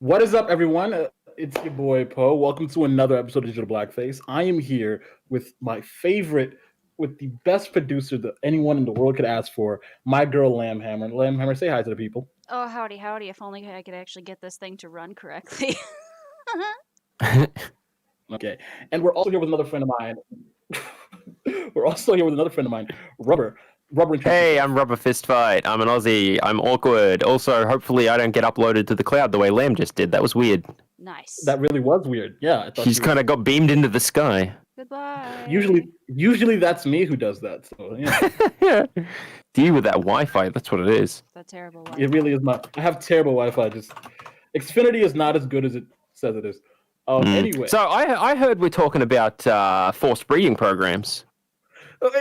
What is up, everyone? It's your boy Poe. Welcome to another episode of Digital Blackface. I am here with my favorite, with the best producer that anyone in the world could ask for, my girl Lambhammer. Lambhammer, say hi to the people. Oh, howdy, howdy. If only I could actually get this thing to run correctly. Okay, and we're also here with another friend of mine. Rubber. Hey, I'm Rubber Fist Fight. I'm an Aussie. I'm awkward. Also, hopefully I don't get uploaded to the cloud the way Lamb just did. That was weird. Nice. That really was weird. Yeah, I thought She's kind of got beamed into the sky. Goodbye. Usually that's me who does that. So yeah. You with that Wi-Fi, that's what it is. That terrible Wi-Fi. It really is not. I have terrible Wi-Fi. Just Xfinity is not as good as it says it is. Anyway, So I heard we're talking about forced breeding programs.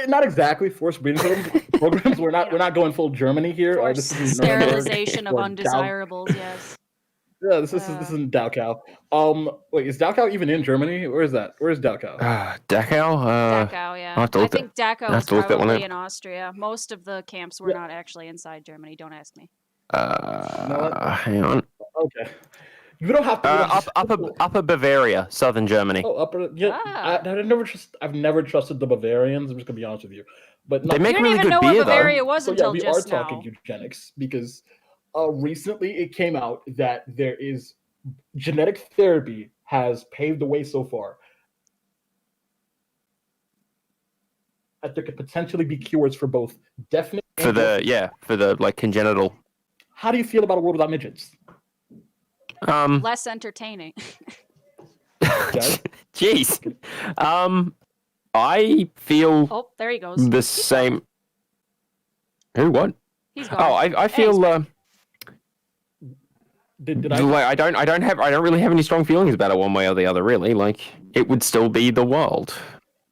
Not exactly forced breeding programs. We're not going full Germany here. Forced sterilization of undesirables. Yes. Yeah, this isn't Dachau. Wait, is Dachau even in Germany? Where is that? Where is Dachau? Dachau? Dachau, yeah. I'll have to I look think Dachau I'll have is to look that one probably up. in Austria. Most of the camps were not actually inside Germany. Don't ask me. Hang on. Okay. You don't have to. Upper Bavaria, southern Germany. Oh, upper. Yeah. I've never trusted the Bavarians. I'm just gonna be honest with you. But They make You really didn't even good know beer, what Bavaria though. was So yeah, until we are just now. talking eugenics because recently it came out that there is genetic therapy has paved the way so far that there could potentially be cures for both deafness For the like congenital. How do you feel about a world without midgets? Less entertaining. Guys? Jeez. I feel Oh, there he goes. the same. Who? What? He's gone. Oh, I feel. Did I? Like, I don't really have any strong feelings about it one way or the other. Really, like it would still be the world.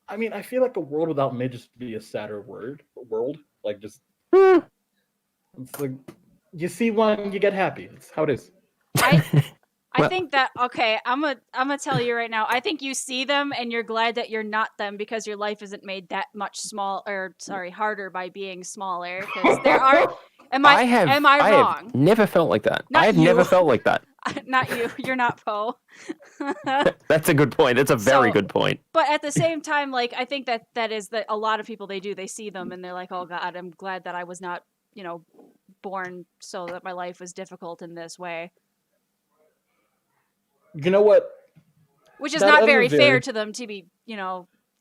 I mean, I feel like a world without midgets would be a sadder world. Like just, Hmm. it's like you see one, you get happy. It's how it is. I think that I'm gonna tell you right now. I think you see them and you're glad that you're not them because your life isn't made that much harder by being smaller. Because there are. Am I wrong? I have never felt like that. Not I have you. never felt like that. Not you. You're not Poe. That's a good point. That's a very good point. But at the same time, like I think that is that a lot of people they see them and they're like, oh God, I'm glad that I was not, born so that my life was difficult in this way. You know what? Which is not very fair to them to be,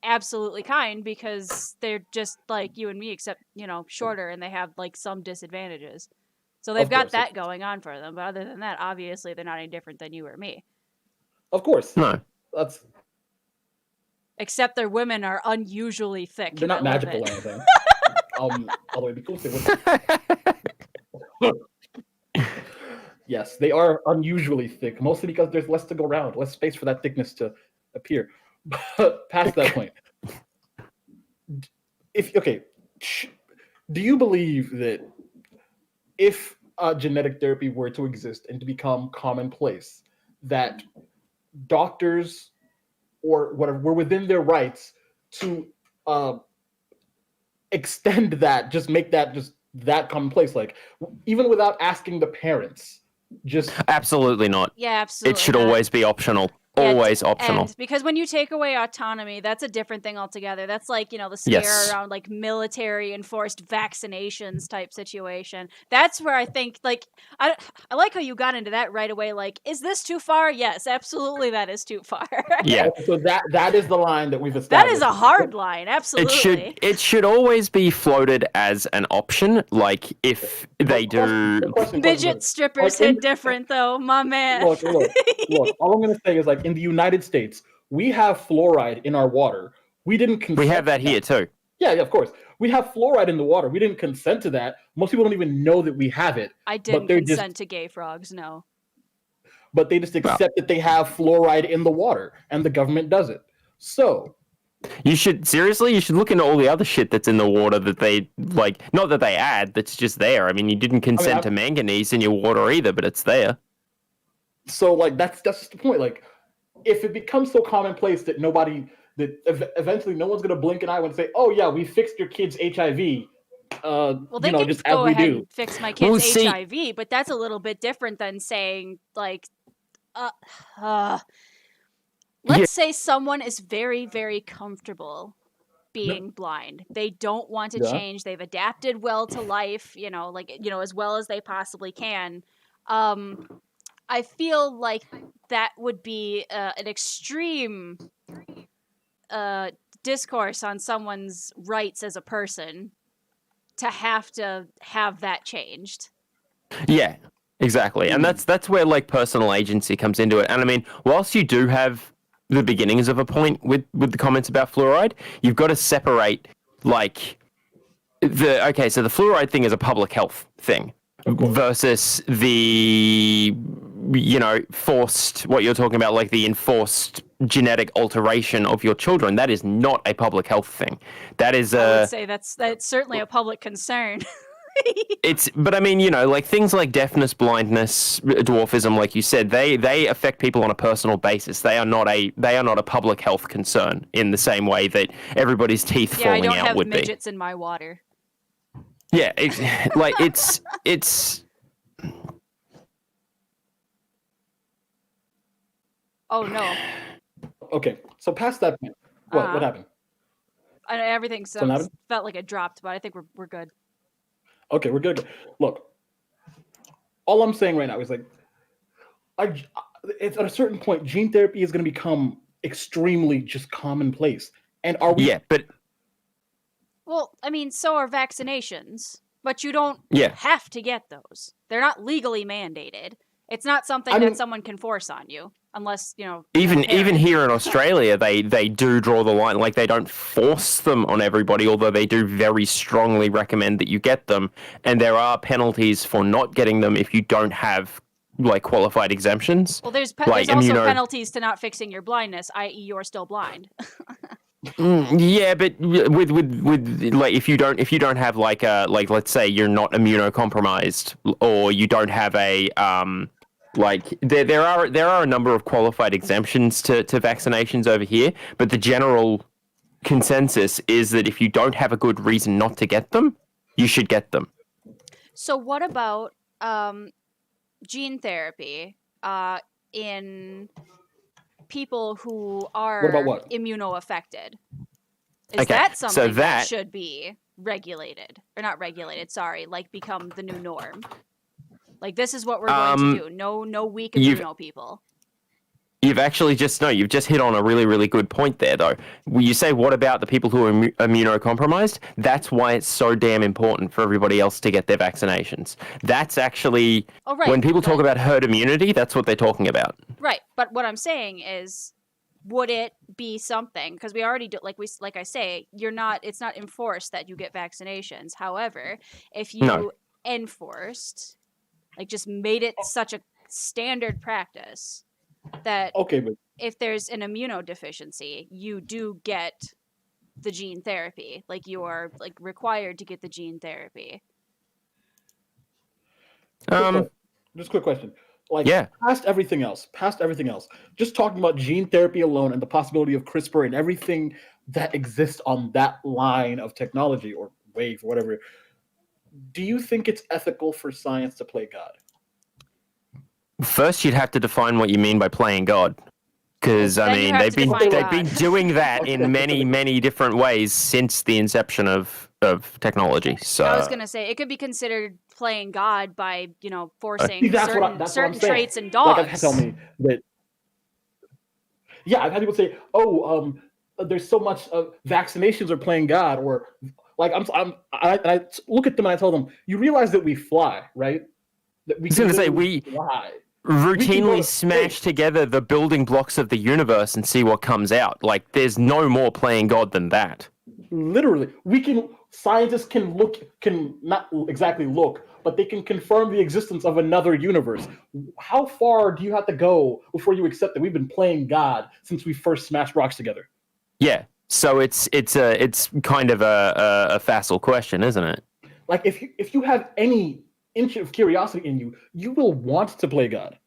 absolutely kind because they're just like you and me, except, shorter and they have like some disadvantages. So they've got that going on for them. But other than that, obviously they're not any different than you or me. Of course. No. Except their women are unusually thick. They're not magical or anything. Although it'd be cool if they would. Yes, they are unusually thick, mostly because there's less to go around, less space for that thickness to appear. But past that point, do you believe that if genetic therapy were to exist and to become commonplace, that doctors or whatever were within their rights to extend that, just make that just that commonplace, like even without asking the parents? Just absolutely not. Yeah, absolutely. It should always be optional. Always optional. And because when you take away autonomy, that's a different thing altogether. That's like, the scare around like military enforced vaccinations type situation. That's where I think like I like how you got into that right away. Like, is this too far? Yes, absolutely, that is too far. Yeah. So that is the line that we've established. That is a hard line. Absolutely. It should always be floated as an option. Like if they do. Midget strippers hit different though, my man. Look. All I'm gonna say is like in the United States, we have fluoride in our water. We didn't consent. We have that here too. Yeah, of course. We have fluoride in the water. We didn't consent to that. Most people don't even know that we have it. I didn't consent to gay frogs, no. But they just accept that they have fluoride in the water, and the government does it. So you should look into all the other shit that's in the water that they like. Not that they add. That's just there. I mean, you didn't consent to manganese in your water either, but it's there. So like that's just the point. Like, if it becomes so commonplace that eventually no one's gonna blink an eye and say, "Oh yeah, we fixed your kid's HIV." Well, they can just go as we ahead do. and fix my kid's HIV, but that's a little bit different than saying like let's say someone is very, very comfortable Yeah. being blind. They don't want to Yeah. change. They've adapted well to life, as well as they possibly can. I feel like that would be an extreme discourse on someone's rights as a person to have that changed. Yeah, exactly. And that's where like personal agency comes into it. And I mean, whilst you do have the beginnings of a point with the comments about fluoride, you've got to separate like so the fluoride thing is a public health thing versus the forced, what you're talking about, like the enforced genetic alteration of your children. That is not a public health thing. That is I would say that's certainly a public concern. But I mean, like things like deafness, blindness, dwarfism, like you said, they affect people on a personal basis. They are not a public health concern in the same way that everybody's teeth falling out would be. I don't have midgets in my water. Yeah, it's. Oh no. Okay, so past that point, what happened? Everything felt like it dropped, but I think we're good. Okay, we're good. Look, all I'm saying right now is like, it's at a certain point, gene therapy is going to become extremely just commonplace. And are we? Yeah, but. Well, I mean, so are vaccinations, but you don't have to get those. They're not legally mandated. It's not something that someone can force on you, unless Even here in Australia, they do draw the line. Like they don't force them on everybody, although they do very strongly recommend that you get them. And there are penalties for not getting them if you don't have like qualified exemptions. Well, there's also penalties to not fixing your blindness, i.e., you're still blind. Yeah, but with like if you don't have like let's say you're not immunocompromised or you don't have a there are a number of qualified exemptions to vaccinations over here, but the general consensus is that if you don't have a good reason not to get them, you should get them. So what about gene therapy in people who are immunoaffected? Is that something that should be regulated? Or not regulated, sorry, like become the new norm? Like this is what we're going to do. No weak immuno people. You've just hit on a really, really good point there, though. You say, what about the people who are immunocompromised? That's why it's so damn important for everybody else to get their vaccinations. That's actually, when people talk about herd immunity, that's what they're talking about. Right, but what I'm saying is, would it be something? Because we already do, like I say, it's not enforced that you get vaccinations. However, if you enforced, like just made it such a standard practice that if there's an immunodeficiency, you do get the gene therapy. Like you are required to get the gene therapy. Just a quick question. Past everything else, just talking about gene therapy alone and the possibility of CRISPR and everything that exists on that line of technology or wave or whatever, do you think it's ethical for science to play God? First, you'd have to define what you mean by playing God, because I mean they've been doing that in many different ways since the inception of technology. So I was gonna say it could be considered playing God by forcing certain traits in dogs. I've had people say, there's so much vaccinations are playing God, or like I look at them and I tell them, you realize that we fly, right? That we fly. Routinely smash together the building blocks of the universe and see what comes out. Like, there's no more playing God than that. Literally, scientists can not exactly look, but they can confirm the existence of another universe. How far do you have to go before you accept that we've been playing God since we first smashed rocks together? Yeah, so it's kind of a facile question, isn't it? Like, if you have any inch of curiosity in you, you will want to play God.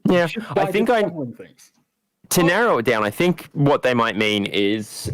Yeah, I think to narrow it down, I think what they might mean is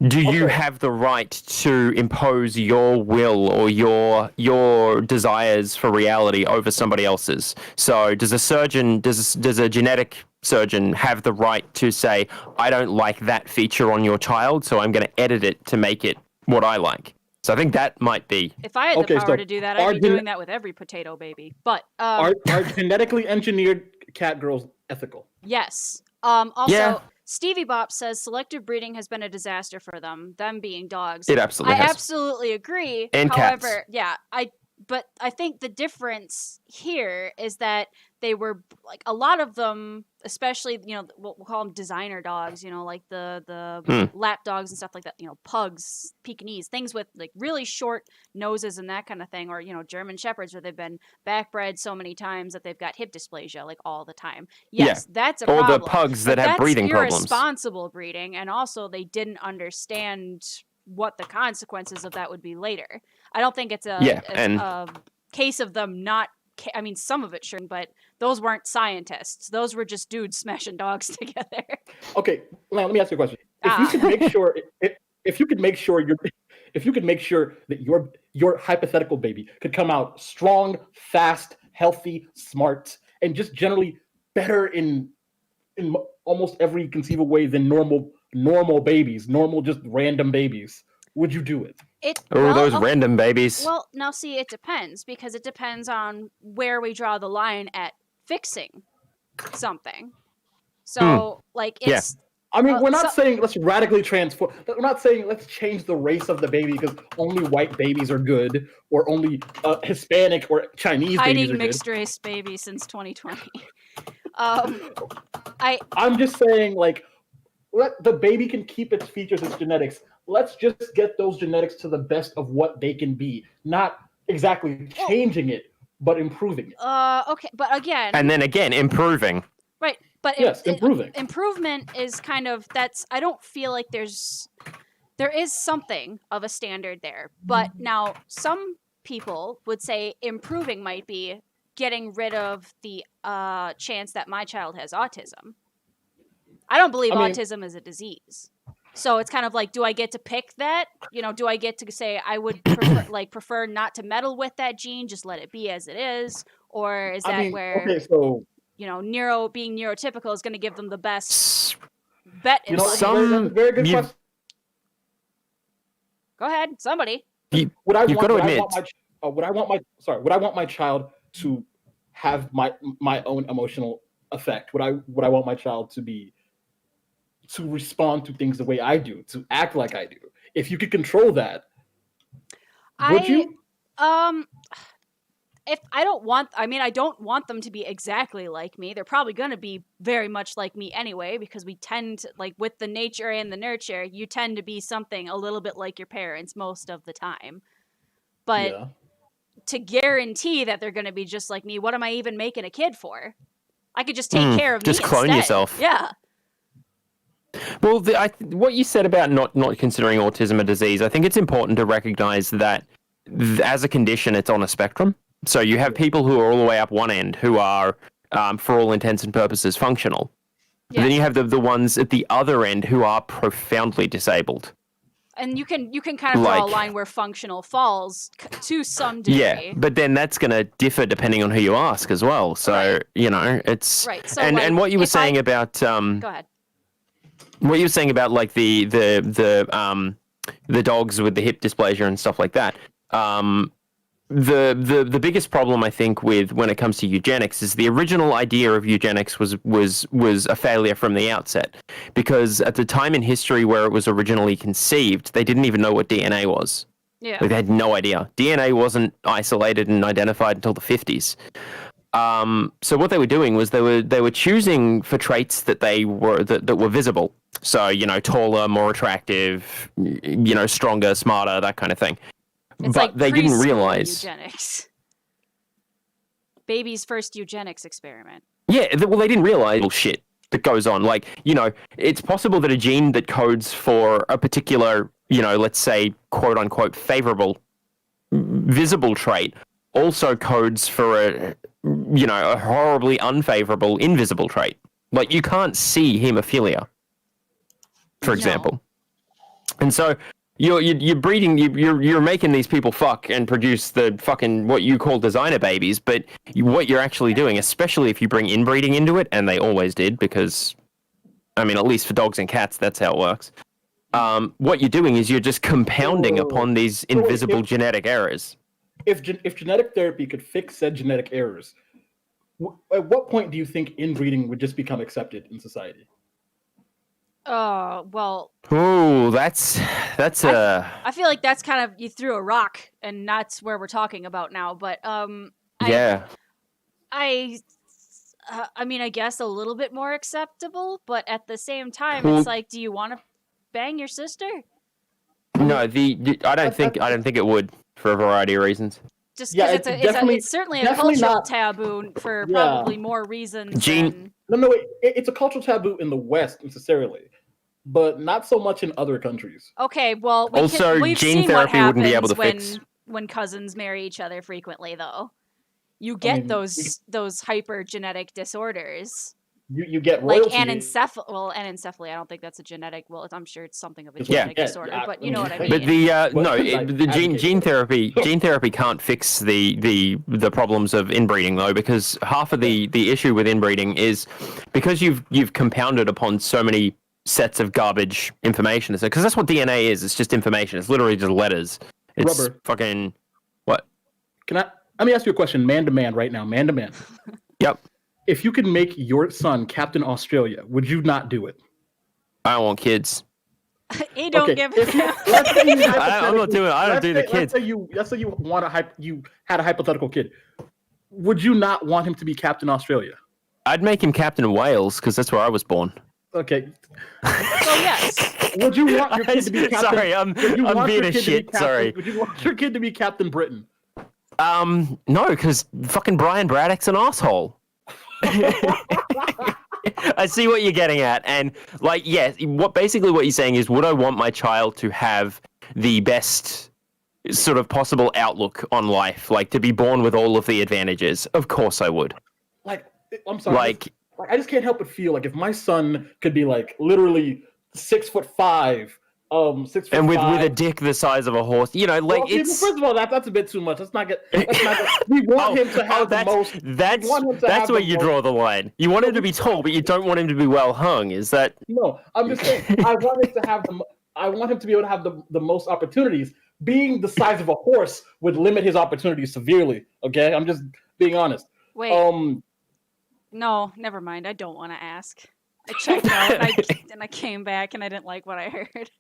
do you have the right to impose your will or your desires for reality over somebody else's? So does a genetic surgeon have the right to say, I don't like that feature on your child, so I'm going to edit it to make it what I like? So I think that might be. If I had the power to do that, I'd be doing that with every potato baby. But are genetically engineered cat girls ethical? Yes. Also, Stevie Bop says selective breeding has been a disaster for them being dogs. It absolutely has. I absolutely agree. And however, cats. But I think the difference here is that they were like a lot of them, especially we'll call them designer dogs, like the lap dogs and stuff like that, pugs, Pekingese, things with like really short noses and that kind of thing, or German shepherds where they've been backbred so many times that they've got hip dysplasia like all the time. Yes, that's a problem. Or the pugs that have breathing problems. That's irresponsible breeding, and also they didn't understand what the consequences of that would be later. I don't think it's a case of them not. I mean, some of it shouldn't, but those weren't scientists. Those were just dudes smashing dogs together. Okay, now let me ask you a question. If you could make sure, if you could make sure that your hypothetical baby could come out strong, fast, healthy, smart, and just generally better in almost every conceivable way than normal babies, just random babies, would you do it? Those random babies. Well, now see, it depends, because it depends on where we draw the line at fixing something. So, it's... I mean, we're not saying let's radically transform. We're not saying let's change the race of the baby because only white babies are good, or only Hispanic or Chinese babies are good. Hiding mixed race babies since 2020. I'm just saying, let the baby can keep its features, its genetics. Let's just get those genetics to the best of what they can be. Not exactly changing it, but improving it. Okay, but again... And then again, improving. Right, but... Yes, improving. Improvement is kind of... I don't feel like there is something of a standard there. But now, some people would say improving might be getting rid of the chance that my child has autism. I don't believe autism is a disease. So it's kind of like, do I get to pick that? Do I get to say I would prefer not to meddle with that gene, just let it be as it is? Or is that where being neurotypical is going to give them the best bet in life? Very good question. Go ahead, somebody. Would I want my child to have my own emotional effect? Would I want my child to respond to things the way I do, to act like I do? If you could control that, would you? If I don't want them to be exactly like me. They're probably going to be very much like me anyway, because we tend to, with the nature and the nurture, you tend to be something a little bit like your parents most of the time. But to guarantee that they're going to be just like me, what am I even making a kid for? I could just take care of me just clone instead. Yourself. Yeah. Well, what you said about not considering autism a disease, I think it's important to recognize that as a condition, it's on a spectrum. So you have people who are all the way up one end who are, for all intents and purposes, functional. Yeah. Then you have the ones at the other end who are profoundly disabled. And you can kind of draw a line where functional falls to some degree. Yeah, but then that's going to differ depending on who you ask as well. So, it's... Right. So, and what you were saying about... Go ahead. What you were saying about the dogs with the hip dysplasia and stuff like that. The biggest problem I think when it comes to eugenics is the original idea of eugenics was a failure from the outset, because at the time in history where it was originally conceived, they didn't even know what DNA was. Yeah. They had no idea. DNA wasn't isolated and identified until the 50s. So what they were doing was they were choosing for traits that were visible. So, taller, more attractive, stronger, smarter, that kind of thing. It's but they didn't realize eugenics. Baby's first eugenics experiment. Yeah, well, they didn't realize shit that goes on. It's possible that a gene that codes for a particular, let's say, quote unquote, favorable, visible trait also codes for a horribly unfavorable, invisible trait. You can't see hemophilia, for example. And so you're breeding, you're making these people fuck and produce the fucking what you call designer babies, but what you're actually doing, especially if you bring inbreeding into it, and they always did, because I mean, at least for dogs and cats, that's how it works. What you're doing is you're just compounding upon these invisible genetic errors. If genetic therapy could fix said genetic errors, at what point do you think inbreeding would just become accepted in society? Well. Oh, that's I feel like that's kind of, you threw a rock, and that's where we're talking about now. But yeah. I mean, I guess a little bit more acceptable, but at the same time, Well, it's like, do you want to bang your sister? No, I don't think it would, for a variety of reasons. Just because it's certainly a cultural taboo for probably more reasons. No, it's a cultural taboo in the West necessarily, but not so much in other countries. Okay, well, we've gene seen therapy what wouldn't be able to happens fix. when cousins marry each other frequently, though. You get those hypergenetic disorders. You get like royalty. Anencephaly. I don't think that's a genetic. Well, I'm sure it's something of a genetic disorder, but you know what I mean. But the gene therapy can't fix the problems of inbreeding, though, because half of the issue with inbreeding is because you've compounded upon so many sets of garbage information. Because that's what DNA is. It's just information. It's literally just letters. It's Rubber. Fucking what? Let me ask you a question, man to man, right now, man to man. Yep. If you could make your son Captain Australia, would you not do it? I don't want kids. He don't give. I'm not doing it. I don't do the kids. Let's say you had a hypothetical kid. Would you not want him to be Captain Australia? I'd make him Captain of Wales because that's where I was born. Okay. So yes. Would you want your kid to be Captain? Sorry, I'm being a shit. Sorry. Would you want your kid to be Captain Britain? No, because fucking Brian Braddock's an asshole. I see what you're getting at, and what you're saying is, would I want my child to have the best sort of possible outlook on life, like to be born with all of the advantages? Of course I would. I'm sorry. I just can't help but feel like if my son could be like literally 6'5", 6'5", and with a dick the size of a horse, it's. First of all, that's a bit too much. Let's not get. We want him to have the most. That's where you draw the line. You want him to be tall, but you don't want him to be well hung. Is that? No, I'm just saying. I want him to be able to have the most opportunities. Being the size of a horse would limit his opportunities severely. Okay, I'm just being honest. Wait. No, never mind. I don't want to ask. I checked out and I came back and I didn't like what I heard.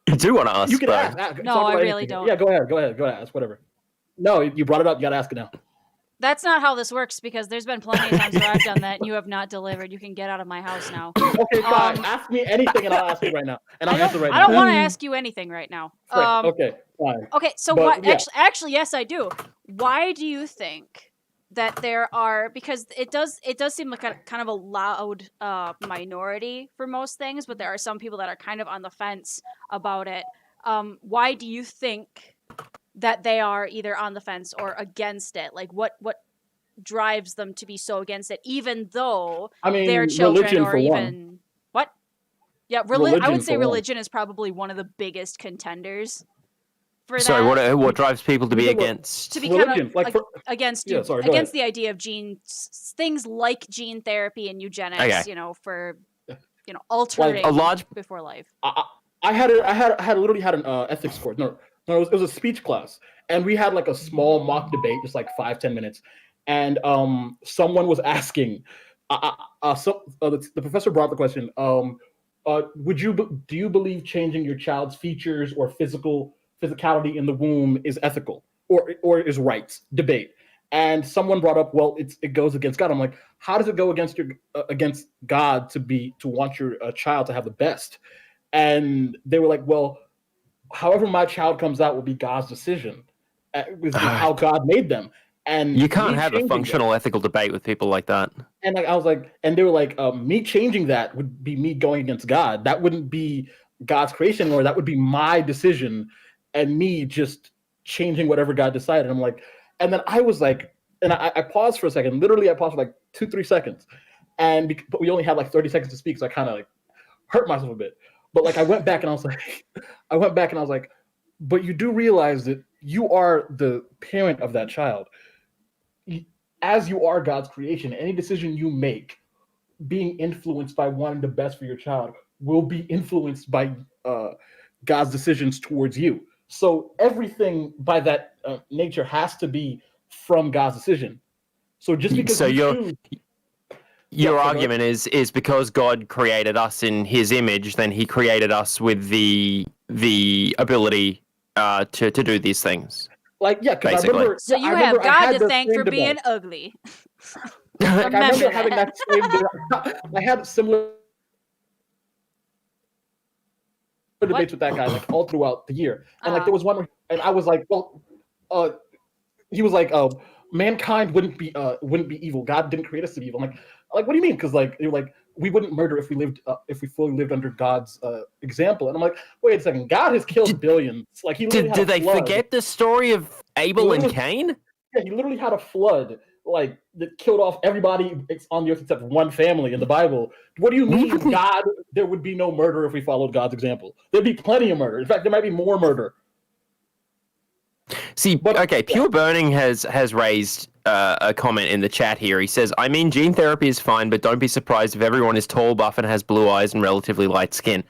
You do want to ask? You can ask. No, I really don't. Yeah, go ahead. Ask whatever. No, you brought it up. You got to ask it now. That's not how this works, because there's been plenty of times where I've done that and you have not delivered. You can get out of my house now. Okay, fine. Ask me anything and I'll ask it right now. And I'll answer right now. I don't want to ask you anything right now. Okay, fine. Okay, so actually, yes, I do. Why do you think that there are, because it does seem like kind of a loud minority for most things, but there are some people that are kind of on the fence about it. Why do you think that they are either on the fence or against it? Like what drives them to be so against it, even though their children or even what? Yeah, I would say religion is probably one of the biggest contenders. Sorry, what drives people to be against? To be kind of against the idea of things like gene therapy and eugenics, for altering before life. I literally had an ethics course. No, it was a speech class, and we had like a small mock debate, just like 5-10 minutes, and someone was asking, the professor brought the question, do you believe changing your child's features or physicality in the womb is ethical or is right? Debate. And someone brought up, well, it goes against God. I'm like, how does it go against God to want your child to have the best? And they were like, well, however my child comes out will be God's decision. With how God made them. And you can't have a functional ethical debate with people like that. And I was like, and they were like, me changing that would be me going against God. That wouldn't be God's creation, or that would be my decision. And me just changing whatever God decided. I'm like, and then I was like, and I paused for a second. Literally, I paused for like 2-3 seconds. But we only had like 30 seconds to speak, so I kind of like hurt myself a bit. But like I went back and I was like, but you do realize that you are the parent of that child. As you are God's creation, any decision you make being influenced by wanting the best for your child will be influenced by God's decisions towards you. So everything by that nature has to be from God's decision. So just because So you choose, your Yeah, argument is because God created us in His image, then He created us with the ability to do these things. like, yeah, because I Basically. remember. So yeah, you I have remember I God had to the thank same for being debate. ugly. Like, I remember Remember having that. that same debate. I had similar debates with that guy like all throughout the year, and like there was one, and I was like, well, he was like, mankind wouldn't be evil. God didn't create us to be evil. I'm like, what do you mean? Because like you're like we wouldn't murder if we fully lived under God's example. And I'm like, wait a second, God has killed billions. Like he literally had Did a they flood. forget the story of Abel and literally- Cain? Yeah, he literally had a flood like that killed off everybody on the earth except one family in the Bible. What do you mean, God? There would be no murder if we followed God's example. There'd be plenty of murder. In fact, there might be more murder. See, But- okay, Pure Burning has raised a comment in the chat here. He says, I mean, gene therapy is fine, but don't be surprised if everyone is tall, buff, and has blue eyes and relatively light skin.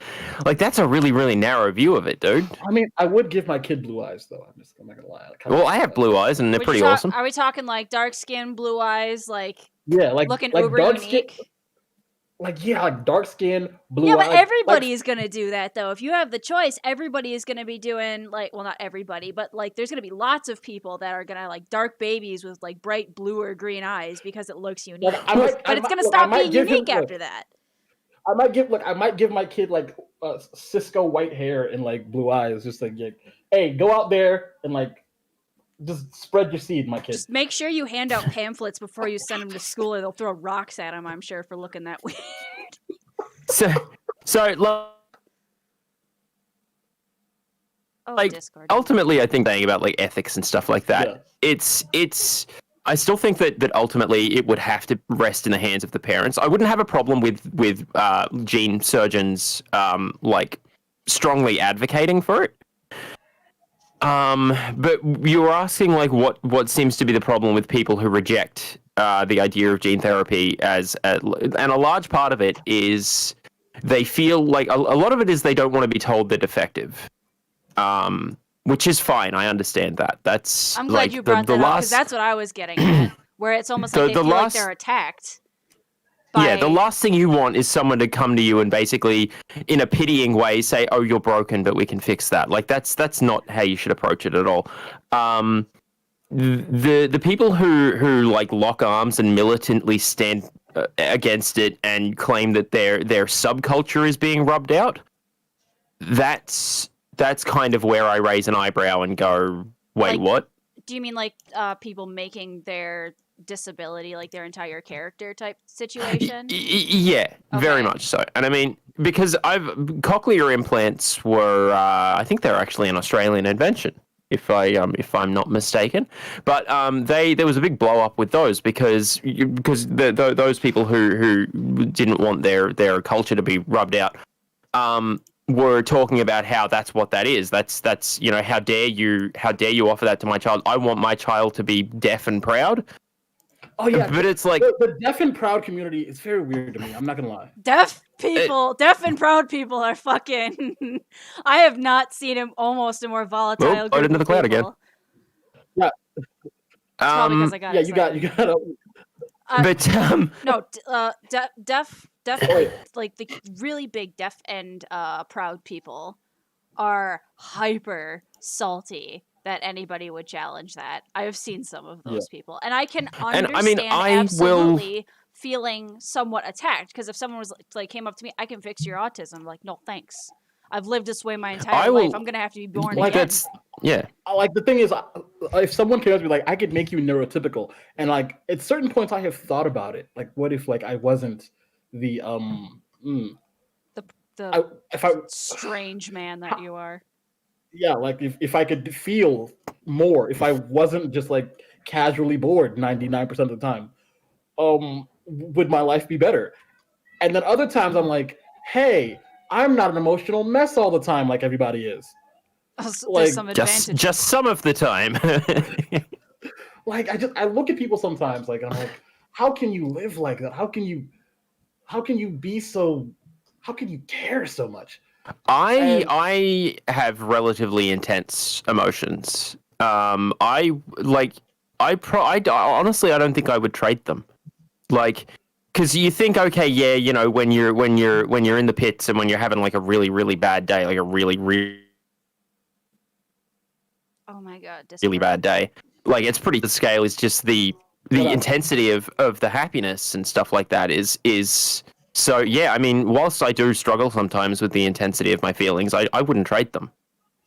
Like, that's a really, really narrow view of it, dude. I mean, I would give my kid blue eyes, though. I'm not gonna lie. Well, I have blue eyes, and they're pretty awesome. Are we talking like dark skin, blue eyes, like Yeah, like looking like uber dark unique? skin, like dark skin, blue Yeah, eyes. but everybody is gonna do that though. If you have the choice, everybody is gonna be doing like, well, not everybody, but like, there's gonna be lots of people that are gonna like dark babies with like bright blue or green eyes because it looks unique. But it's gonna stop being unique after that. I might give my kid like Cisco white hair and like blue eyes, just like, hey, go out there and like just spread your seed, my kid. Just make sure you hand out pamphlets before you send them to school, or they'll throw rocks at them. I'm sure for looking that weird. Like, Discord. ultimately, I think saying about like ethics and stuff like that. Yeah. It's. I still think that ultimately it would have to rest in the hands of the parents. I wouldn't have a problem with gene surgeons like strongly advocating for it. But you were asking like what seems to be the problem with people who reject the idea of gene therapy and a large part of it is they feel like a lot of it is they don't want to be told they're defective. Which is fine. I understand that. That's I'm glad you brought that up because that's what I was getting at, where it's almost like they feel like they're attacked. Yeah, the last thing you want is someone to come to you and basically, in a pitying way, say, "Oh, you're broken, but we can fix that." Like that's not how you should approach it at all. The people who like lock arms and militantly stand against it and claim that their subculture is being rubbed out, that's kind of where I raise an eyebrow and go, "Wait, like, what?" Do you mean like people making their disability like their entire character type situation? Yeah, very much so. And I mean, because cochlear implants were, I think they're actually an Australian invention, if I'm not mistaken. But there was a big blow up with those because those people who didn't want their culture to be rubbed out were talking about how that's what that is. That's how dare you offer that to my child? I want my child to be deaf and proud. Oh yeah, but it's like the deaf and proud community is very weird to me. I'm not gonna lie. Deaf and proud people are fucking. I have not seen him almost a more volatile. Go into the cloud again. Yeah. Probably because I got. Yeah, you got. Deaf, like the really big deaf and proud people are hyper salty that anybody would challenge that. I have seen some of those people, and I can understand absolutely feeling somewhat attacked, because if someone was like came up to me, I can fix your autism. Like, no thanks. I've lived this way my entire life. I'm gonna have to be born again. Like the thing is, if someone came up to me like, I could make you neurotypical, and like at certain points I have thought about it. Like, what if like I wasn't the strange man that you are. Yeah, like if I could feel more, if I wasn't just like casually bored 99% of the time, would my life be better? And then other times I'm like, hey, I'm not an emotional mess all the time like everybody is. There's Like, some advantages. Just some of the time. Like I look at people sometimes, like, I'm like, how can you live like that? How can you be so? How can you care so much? And I have relatively intense emotions. Honestly, I don't think I would trade them. Like, because you think, okay, yeah, you know, when you're in the pits and when you're having like a really really bad day, like a really oh my god, really bad day, like it's pretty. The scale is just the intensity of the happiness and stuff like that is. So yeah, I mean, whilst I do struggle sometimes with the intensity of my feelings, I wouldn't trade them.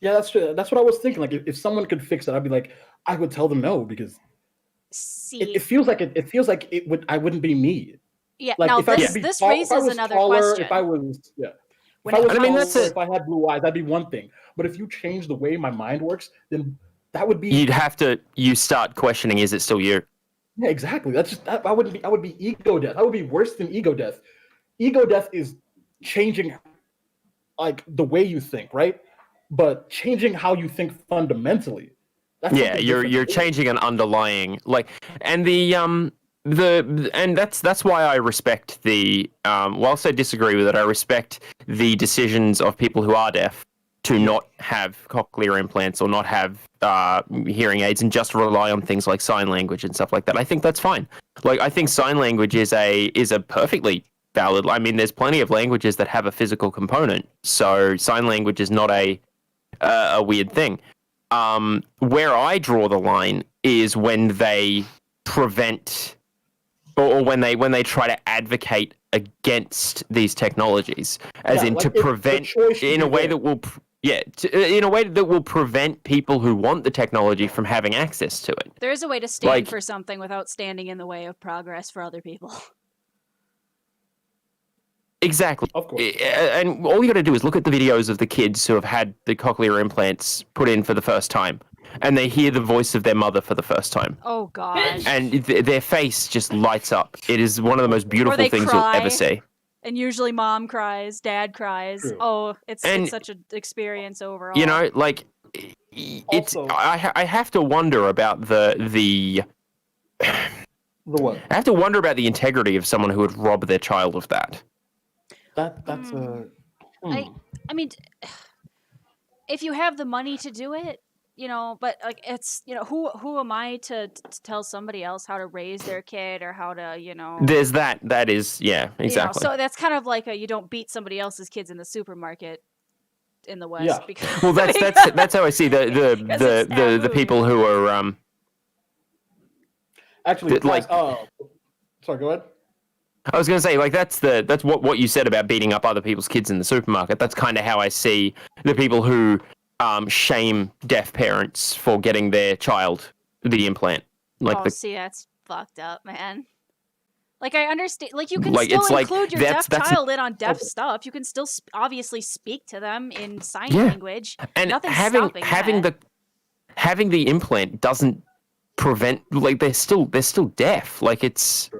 yeah, that's true. That's what I was thinking. Like, if someone could fix it, I'd be like, I would tell them no, because See, it feels like it feels like it would. I wouldn't be me. yeah. Like, Now if I could be this tall, if I raises was another taller, question. if I was yeah, When if I it was I mean, comes, that's taller, if I had blue eyes, that'd be one thing. But if you change the way my mind works, then that would be you'd have to start questioning, is it still you? yeah, exactly. That's just I would be ego death. That would be worse than ego death. Ego death is changing like the way you think, right? But changing how you think fundamentally. That's Yeah, something you're different. changing an underlying like, and and that's why I respect the whilst I disagree with it, I respect the decisions of people who are deaf to not have cochlear implants or not have hearing aids and just rely on things like sign language and stuff like that. I think that's fine. Like, I think sign language is a perfectly valid. I mean, there's plenty of languages that have a physical component, so sign language is not a weird thing. Where I draw the line is when they prevent, or when they try to advocate against these technologies, as Yeah, in like, to it's the prevent choice in a should be way there. that will, in a way that will prevent people who want the technology from having access to it. there is a way to stand Like- for something without standing in the way of progress for other people. Exactly. Of course. And all you got to do is look at the videos of the kids who have had the cochlear implants put in for the first time, and they hear the voice of their mother for the first time. Oh god. And their face just lights up. It is one of the most beautiful they things cry. you'll ever see. And usually mom cries, dad cries. True. Oh, it's And- such an experience overall. You know, like, it's. Also- I have to wonder about the. The what? I have to wonder about the integrity of someone who would rob their child of that. That's I mean, if you have the money to do it, you know, but like it's, you know, who am I to tell somebody else how to raise their kid or how to, you know. There's that. That is, yeah, exactly. You know, so that's kind of like you don't beat somebody else's kids in the supermarket in the West. Yeah. Because, Well, that's how I see the it's taboo. people who are actually like- sorry, go ahead. I was going to say, like, that's what you said about beating up other people's kids in the supermarket. That's kind of how I see the people who shame deaf parents for getting their child the implant. Like, see, that's fucked up, man. Like, I understand. Like, you can Like, still it's like, include your that's- deaf that's- child in on deaf Okay. stuff. You can still obviously speak to them in sign Yeah. language. and Nothing's having stopping that. the implant doesn't prevent, like, they're still deaf. Like, it's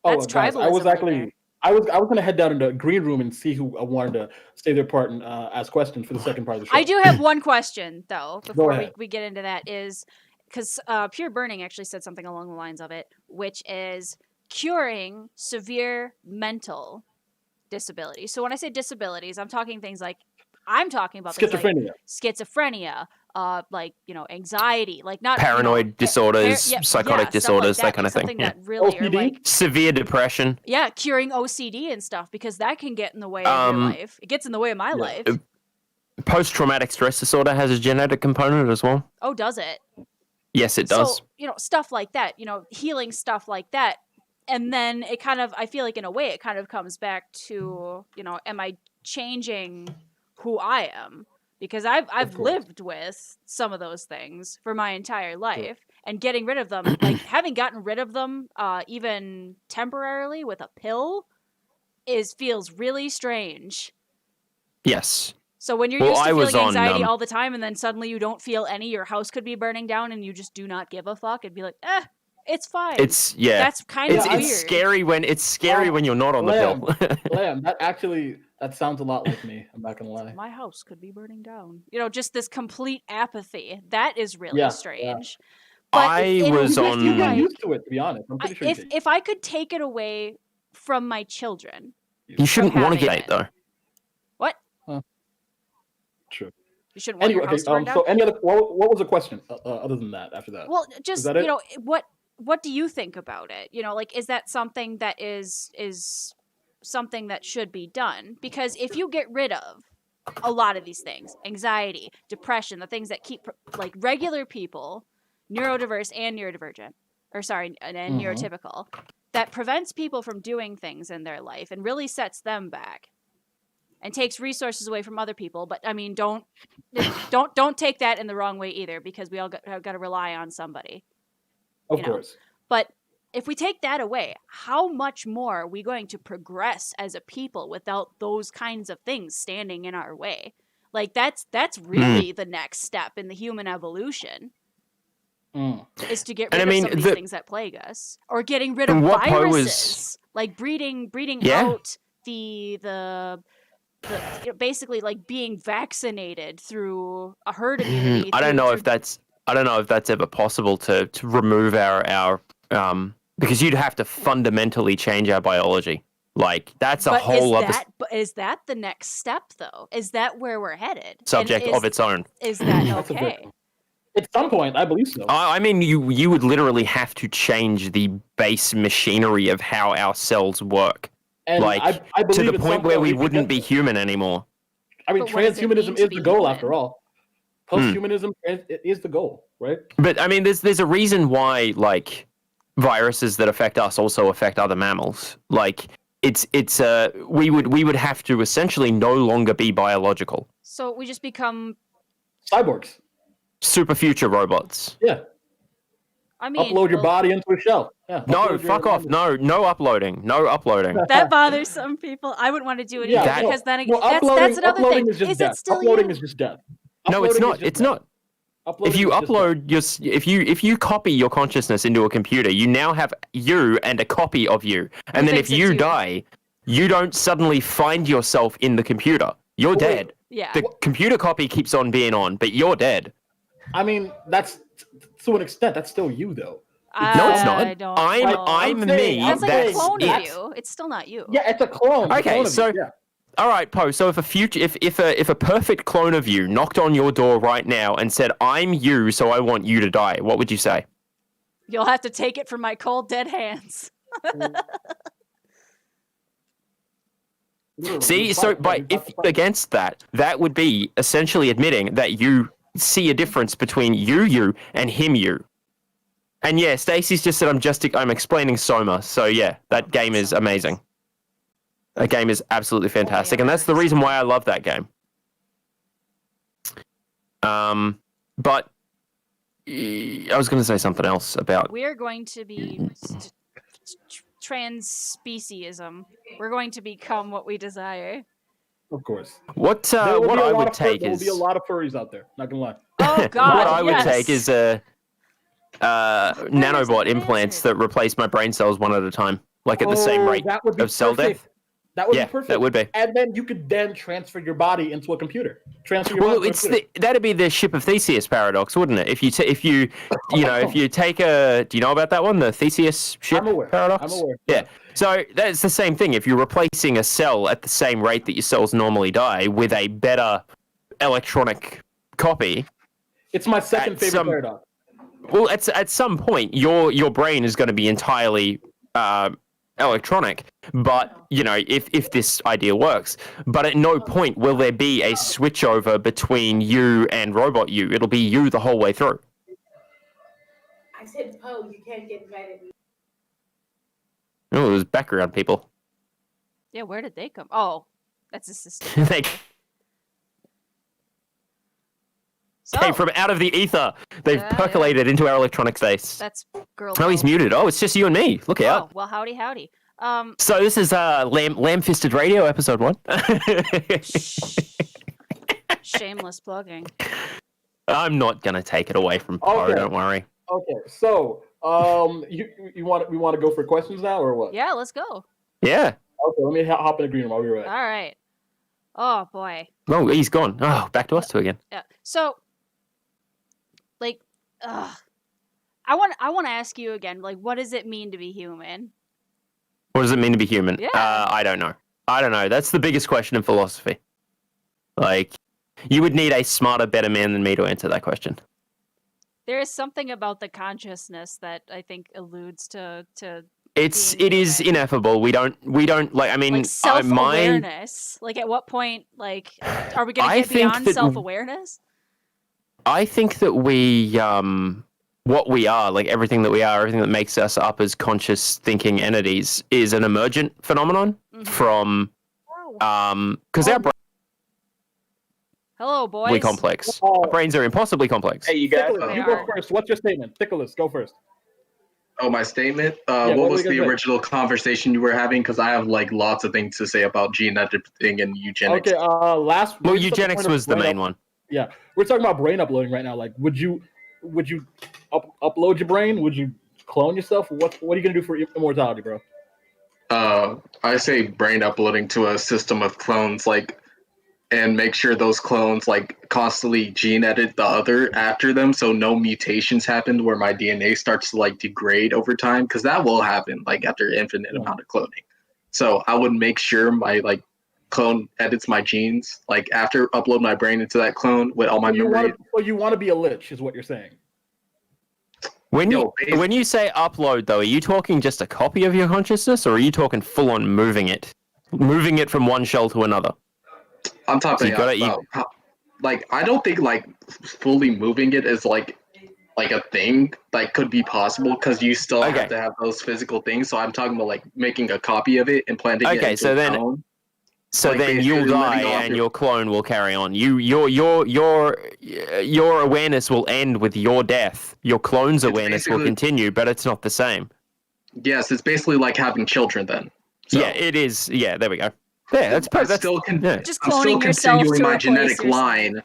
That's Guys, I was tribalism right actually there. I was gonna head down into the green room and see who wanted to say their part and ask questions for the second part of the show. I do have one question though before ahead. we get into that, is because Pure Burning actually said something along the lines of it, which is curing severe mental disabilities. So when I say disabilities, I'm talking things like things like Schizophrenia. schizophrenia, like, you know, anxiety, like not paranoid disorders, psychotic stuff disorders, like that kind of thing. something Yeah. that really are OCD? like Severe depression. curing OCD and stuff, because that can get in the way of your life. It gets in the way of my life. Post-traumatic stress disorder has a genetic component as well. Oh, does it? Yes, it does. So, you know, stuff like that, you know, healing stuff like that. And then it kind of, I feel like in a way, it kind of comes back to, you know, am I changing who I am? Because I've course. lived with some of those things for my entire life, and getting rid of them, like having gotten rid of them, even temporarily with a pill, feels really strange. Yes. So when you're Well, used to I was feeling on, anxiety all the time, and then suddenly you don't feel any, your house could be burning down, and you just do not give a fuck, it'd be like, It's fine. It's That's kind of weird. It's scary when when you're not on the Lamb, pill. Lamb, that sounds a lot like me. I'm not gonna lie. My house could be burning down. Just this complete apathy. That is really strange. Yeah. But you get used to it, to be honest. I'm pretty sure if I could take it away from my children, you shouldn't want to get it though. What? True. You shouldn't want your house to burn down. So any other? What was the question other than that? After that? Well, just what do you think about it? Like, is that something that is something that should be done? Because if you get rid of a lot of these things, anxiety, depression, the things that keep like regular people, neurodiverse and neurodivergent, and neurotypical, that prevents people from doing things in their life and really sets them back and takes resources away from other people. But I mean, don't take that in the wrong way either, because we all got to rely on somebody. Of course. But if we take that away, how much more are we going to progress as a people without those kinds of things standing in our way? Like, that's really the next step in the human evolution. Is to get rid of some of these things that plague us, or getting rid of viruses, like breeding out the basically like being vaccinated through a herd immunity. I don't know if that's ever possible to remove our because you'd have to fundamentally change our biology. Like, that's a whole other. But is that the next step though? Is that where we're headed? Subject of its own. Is that okay? At some point, I believe so. I mean, you would literally have to change the base machinery of how our cells work. And like, I believe to the point where we wouldn't be human anymore. I mean, transhumanism is the goal after all. Posthumanism is the goal, right? But I mean, there's a reason why, like, viruses that affect us also affect other mammals. Like, we would have to essentially no longer be biological. So we just become cyborgs. Super future robots. Yeah. I mean, upload your body into a shell. Yeah. No, fuck off. No uploading. No uploading. That bothers some people. I wouldn't want to do it either, because then again, that's another thing. Is it still uploading is just death. No, it's not. It's not. If you upload if you copy your consciousness into a computer, you now have you and a copy of you. And then if you die, you don't suddenly find yourself in the computer. You're dead. Yeah. The computer copy keeps on being on, but you're dead. I mean, that's to an extent. That's still you, though. No, it's not. I'm me. That's like a clone of you. It's still not you. Yeah, it's a clone. Okay, so all right, Poe. So if a perfect clone of you knocked on your door right now and said, "I'm you, so I want you to die," what would you say? You'll have to take it from my cold, dead hands. See, so if against that would be essentially admitting that you see a difference between you and him you. And yeah, Stacey's just said I'm explaining Soma. So yeah, that game is amazing. That game is absolutely fantastic, and that's the reason why I love that game. But I was going to say something else about. We're going to be trans-speciesism. We're going to become what we desire. Of course. What I would take is... There will be a lot of furries out there, not gonna lie. Oh, God, what I would take is nanobot implants that replace my brain cells one at a time, like at the same rate of cell death. That would be perfect. That would be. And then you could then transfer your body into a computer. That'd be the ship of Theseus paradox, wouldn't it? If you take a, do you know about that one, the Theseus ship paradox? I'm aware. Yeah. So that's the same thing. If you're replacing a cell at the same rate that your cells normally die with a better electronic copy, it's my second favorite paradox. Well, at some point, your brain is going to be entirely electronic, but if this idea works, but at no point will there be a switchover between you and robot you. It'll be you the whole way through. I said, "Oh, you can't get mad at me." Oh, there's background people. Yeah, where did they come? Oh, that's a system. They came from out of the ether. They've percolated into our electronic space. That's girl. Oh, he's muted. Oh, it's just you and me. Look out. Oh, well, howdy. So this is Lamb-Fisted Radio, episode 1. Shameless plugging. I'm not going to take it away from Poe, don't worry. Okay, so we want to go for questions now or what? Yeah, let's go. Yeah. Okay, let me hop in the green room. I'll be right All back. right. Oh boy. Oh, he's gone. Oh, back to us two again. Yeah. So, like, I want to ask you again. Like, what does it mean to be human? What does it mean to be human? Yeah. I don't know. That's the biggest question in philosophy. Like, you would need a smarter, better man than me to answer that question. There is something about the consciousness that I think alludes to It is ineffable. We don't like. I mean, like self-awareness. Like, at what point, like, are we going to get beyond self-awareness? I think that we, what we are, like everything that we are, everything that makes us up as conscious thinking entities, is an emergent phenomenon from, because our brains Hello, boys. are complex. Our brains are impossibly complex. Hey, you guys. Thickles, you go first. What's your statement? Thickles, go first. Oh, my statement. what what were was you the gonna say? original conversation you were having? Because I have like lots of things to say about gene editing and eugenics. Okay. Well, we're just at eugenics point of was the brain main one. Yeah, we're talking about brain uploading right now. Like, would you upload your brain? Would you clone yourself? What are you gonna do for immortality, bro? I say brain uploading to a system of clones, like, and make sure those clones like constantly gene edit the other after them, so no mutations happen where my DNA starts to like degrade over time, because that will happen like after infinite amount of cloning. So I would make sure my like clone edits my genes, like after upload my brain into that clone with all my memory. You want to be a lich, is what you're saying. When you say upload, though, are you talking just a copy of your consciousness, or are you talking full on moving it from one shell to another? I'm talking So like, I don't think like fully moving it is like a thing that could be possible, because you still have to have those physical things. So I'm talking about like making a copy of it and planting it into a clone. So Like, then you'll die and your clone will carry on. Your awareness will end with your death. Your clone's awareness will continue, but it's not the same. Yes, it's basically like having children then. So, yeah, it is. Yeah, there we go. Yeah, that's I'm still just cloning yourself continuing to my replace genetic yourself. line,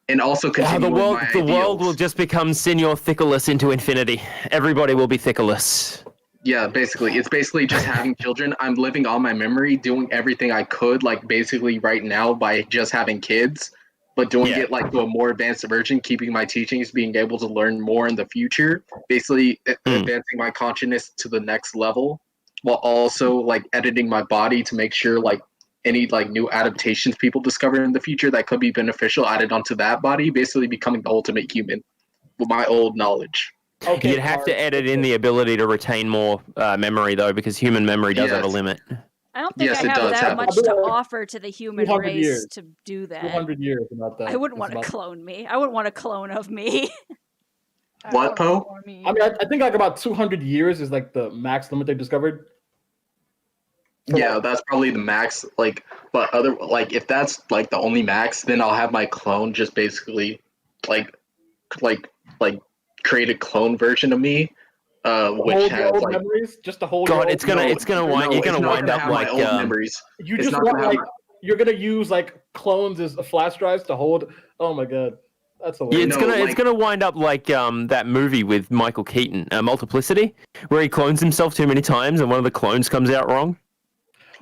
and also continuing the world will just become Signor Thickless into infinity. Everybody will be Thickless. Yeah, basically. It's basically just having children. I'm living on my memory, doing everything I could, like basically right now by just having kids, but doing it like to a more advanced version, keeping my teachings, being able to learn more in the future, basically advancing my consciousness to the next level, while also like editing my body to make sure like any like new adaptations people discover in the future that could be beneficial added onto that body, basically becoming the ultimate human with my old knowledge. Okay, You'd have to edit in the ability to retain more memory, though, because human memory does have a limit. I don't think Yes, I it have does that have much to offer to the human 200 race years. to do that. 200 years about that. I wouldn't want to clone me. I wouldn't want a clone of me. What, Poe? I mean, I think like about 200 years is like the max limit they've discovered. Yeah, that's probably the max. Like, but other like if that's like the only max, then I'll have my clone just basically like create a clone version of me, which hold has old like memories, just to hold. God, it's gonna wind. You're gonna wind up like old memories. You It's just not want gonna have like you're gonna use like clones as flash drives to hold. Oh my god, that's Yeah, hilarious. it's gonna wind up like that movie with Michael Keaton, Multiplicity, where he clones himself too many times and one of the clones comes out wrong.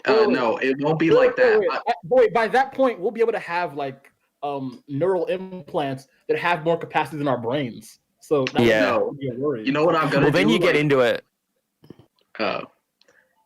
No, it won't be like that. Boy, by that point, we'll be able to have like neural implants that have more capacity than our brains. So that would be a worry. You know what I'm gonna do? Well, then you get into it.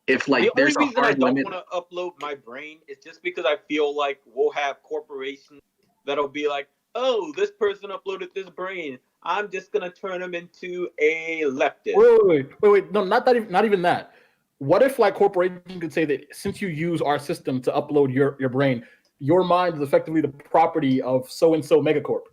If like the there's only a reason I hard don't limit. want to upload my brain is just because I feel like we'll have corporations that'll be like, oh, this person uploaded this brain. I'm just gonna turn them into a leftist. Wait. No, not even that. What if like corporations could say that since you use our system to upload your brain, your mind is effectively the property of so and so megacorp?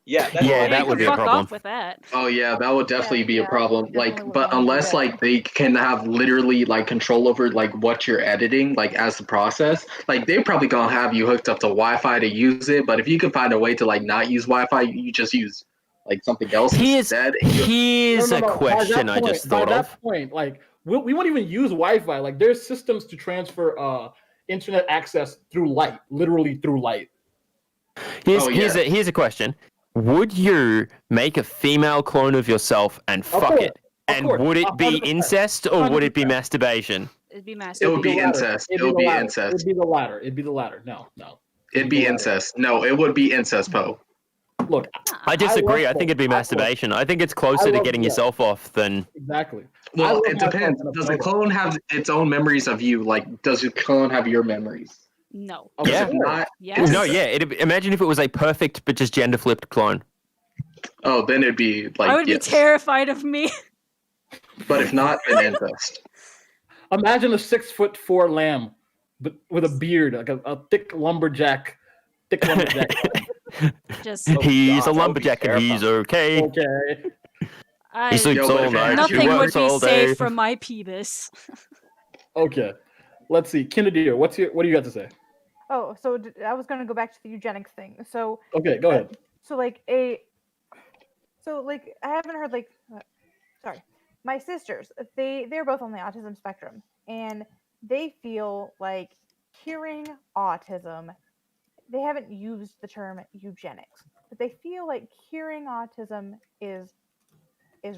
Yeah, that would be a fuck problem. off with that. Oh yeah, that would definitely be a problem. Like, definitely but would unless do that. like they can have literally like control over like what you're editing, like as the process, like they're probably gonna have you hooked up to Wi-Fi to use it. But if you can find a way to like not use Wi-Fi, you just use like something else instead. Here's a question I just thought by of. that point, like we won't even use Wi-Fi. Like there's systems to transfer internet access through light, literally through light. Here's a question. Would you make a female clone of yourself and fuck it? And course, would it be 100%. incest or would it be 100%. masturbation? It'd be It massive. would be the latter. incest. It'd It would the be latter. incest. It'd be the latter. It'd be the latter. No. It'd be the latter. incest. No, it would be incest, Poe. Look, I disagree. I love think it'd be both. masturbation. I think it's closer to love- getting yeah. yourself off than. Exactly. I Well, love it my depends. phone. Does the clone have its own memories of you? Like, does the clone have your memories? No. Of Yeah. If course. not, Yes. No, yeah. Imagine if it was a perfect but just gender flipped clone. oh, then it'd be like I would yes. be terrified of me. But if not, then incest. Imagine a 6'4" lamb, but with a beard, like a thick lumberjack. Just He's God, a that would be lumberjack and he's okay. Okay. He sleeps Yo, but all if it night. has He nothing would works be all day. safe from my peebus. Okay. Let's see. Kinnadir, what do you got to say? Oh, so I was going to go back to the eugenics thing. So, Okay, go ahead. so like I haven't heard sorry, my sisters, they're both on the autism spectrum, and they feel like curing autism. They haven't used the term eugenics, but they feel like curing autism is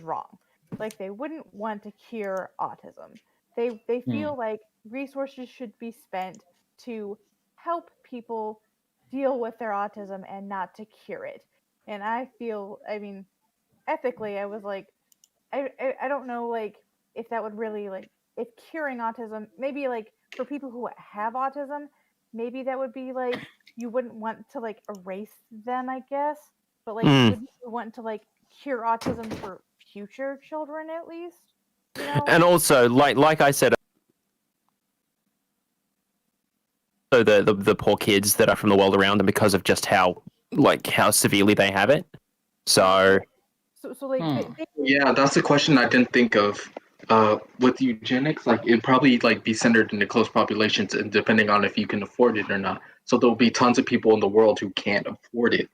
wrong. Like they wouldn't want to cure autism. They feel like resources should be spent to help people deal with their autism and not to cure it. And I feel, I mean, ethically, I was like, I don't know, like, if that would really, like, if curing autism, maybe, like, for people who have autism, maybe that would be, like, you wouldn't want to, like, erase them, I guess. But, like, wouldn't you want to, like, cure autism for future children, at least? You know? And also, like I said, so the poor kids that are from the world around them because of just how severely they have it. So So like, Yeah, that's a question I didn't think of. With eugenics, like it'd probably like be centered in the close populations, and depending on if you can afford it or not. So there'll be tons of people in the world who can't afford it.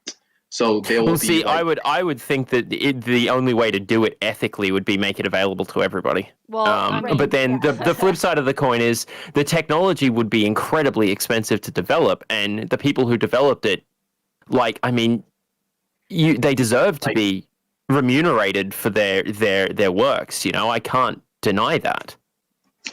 So they will well, be. see, Like, I would think that the only way to do it ethically would be make it available to everybody. Well, I mean, But then the flip side of the coin is the technology would be incredibly expensive to develop, and the people who developed it, like, I mean, they deserve to be remunerated for their works. You know, I can't deny that.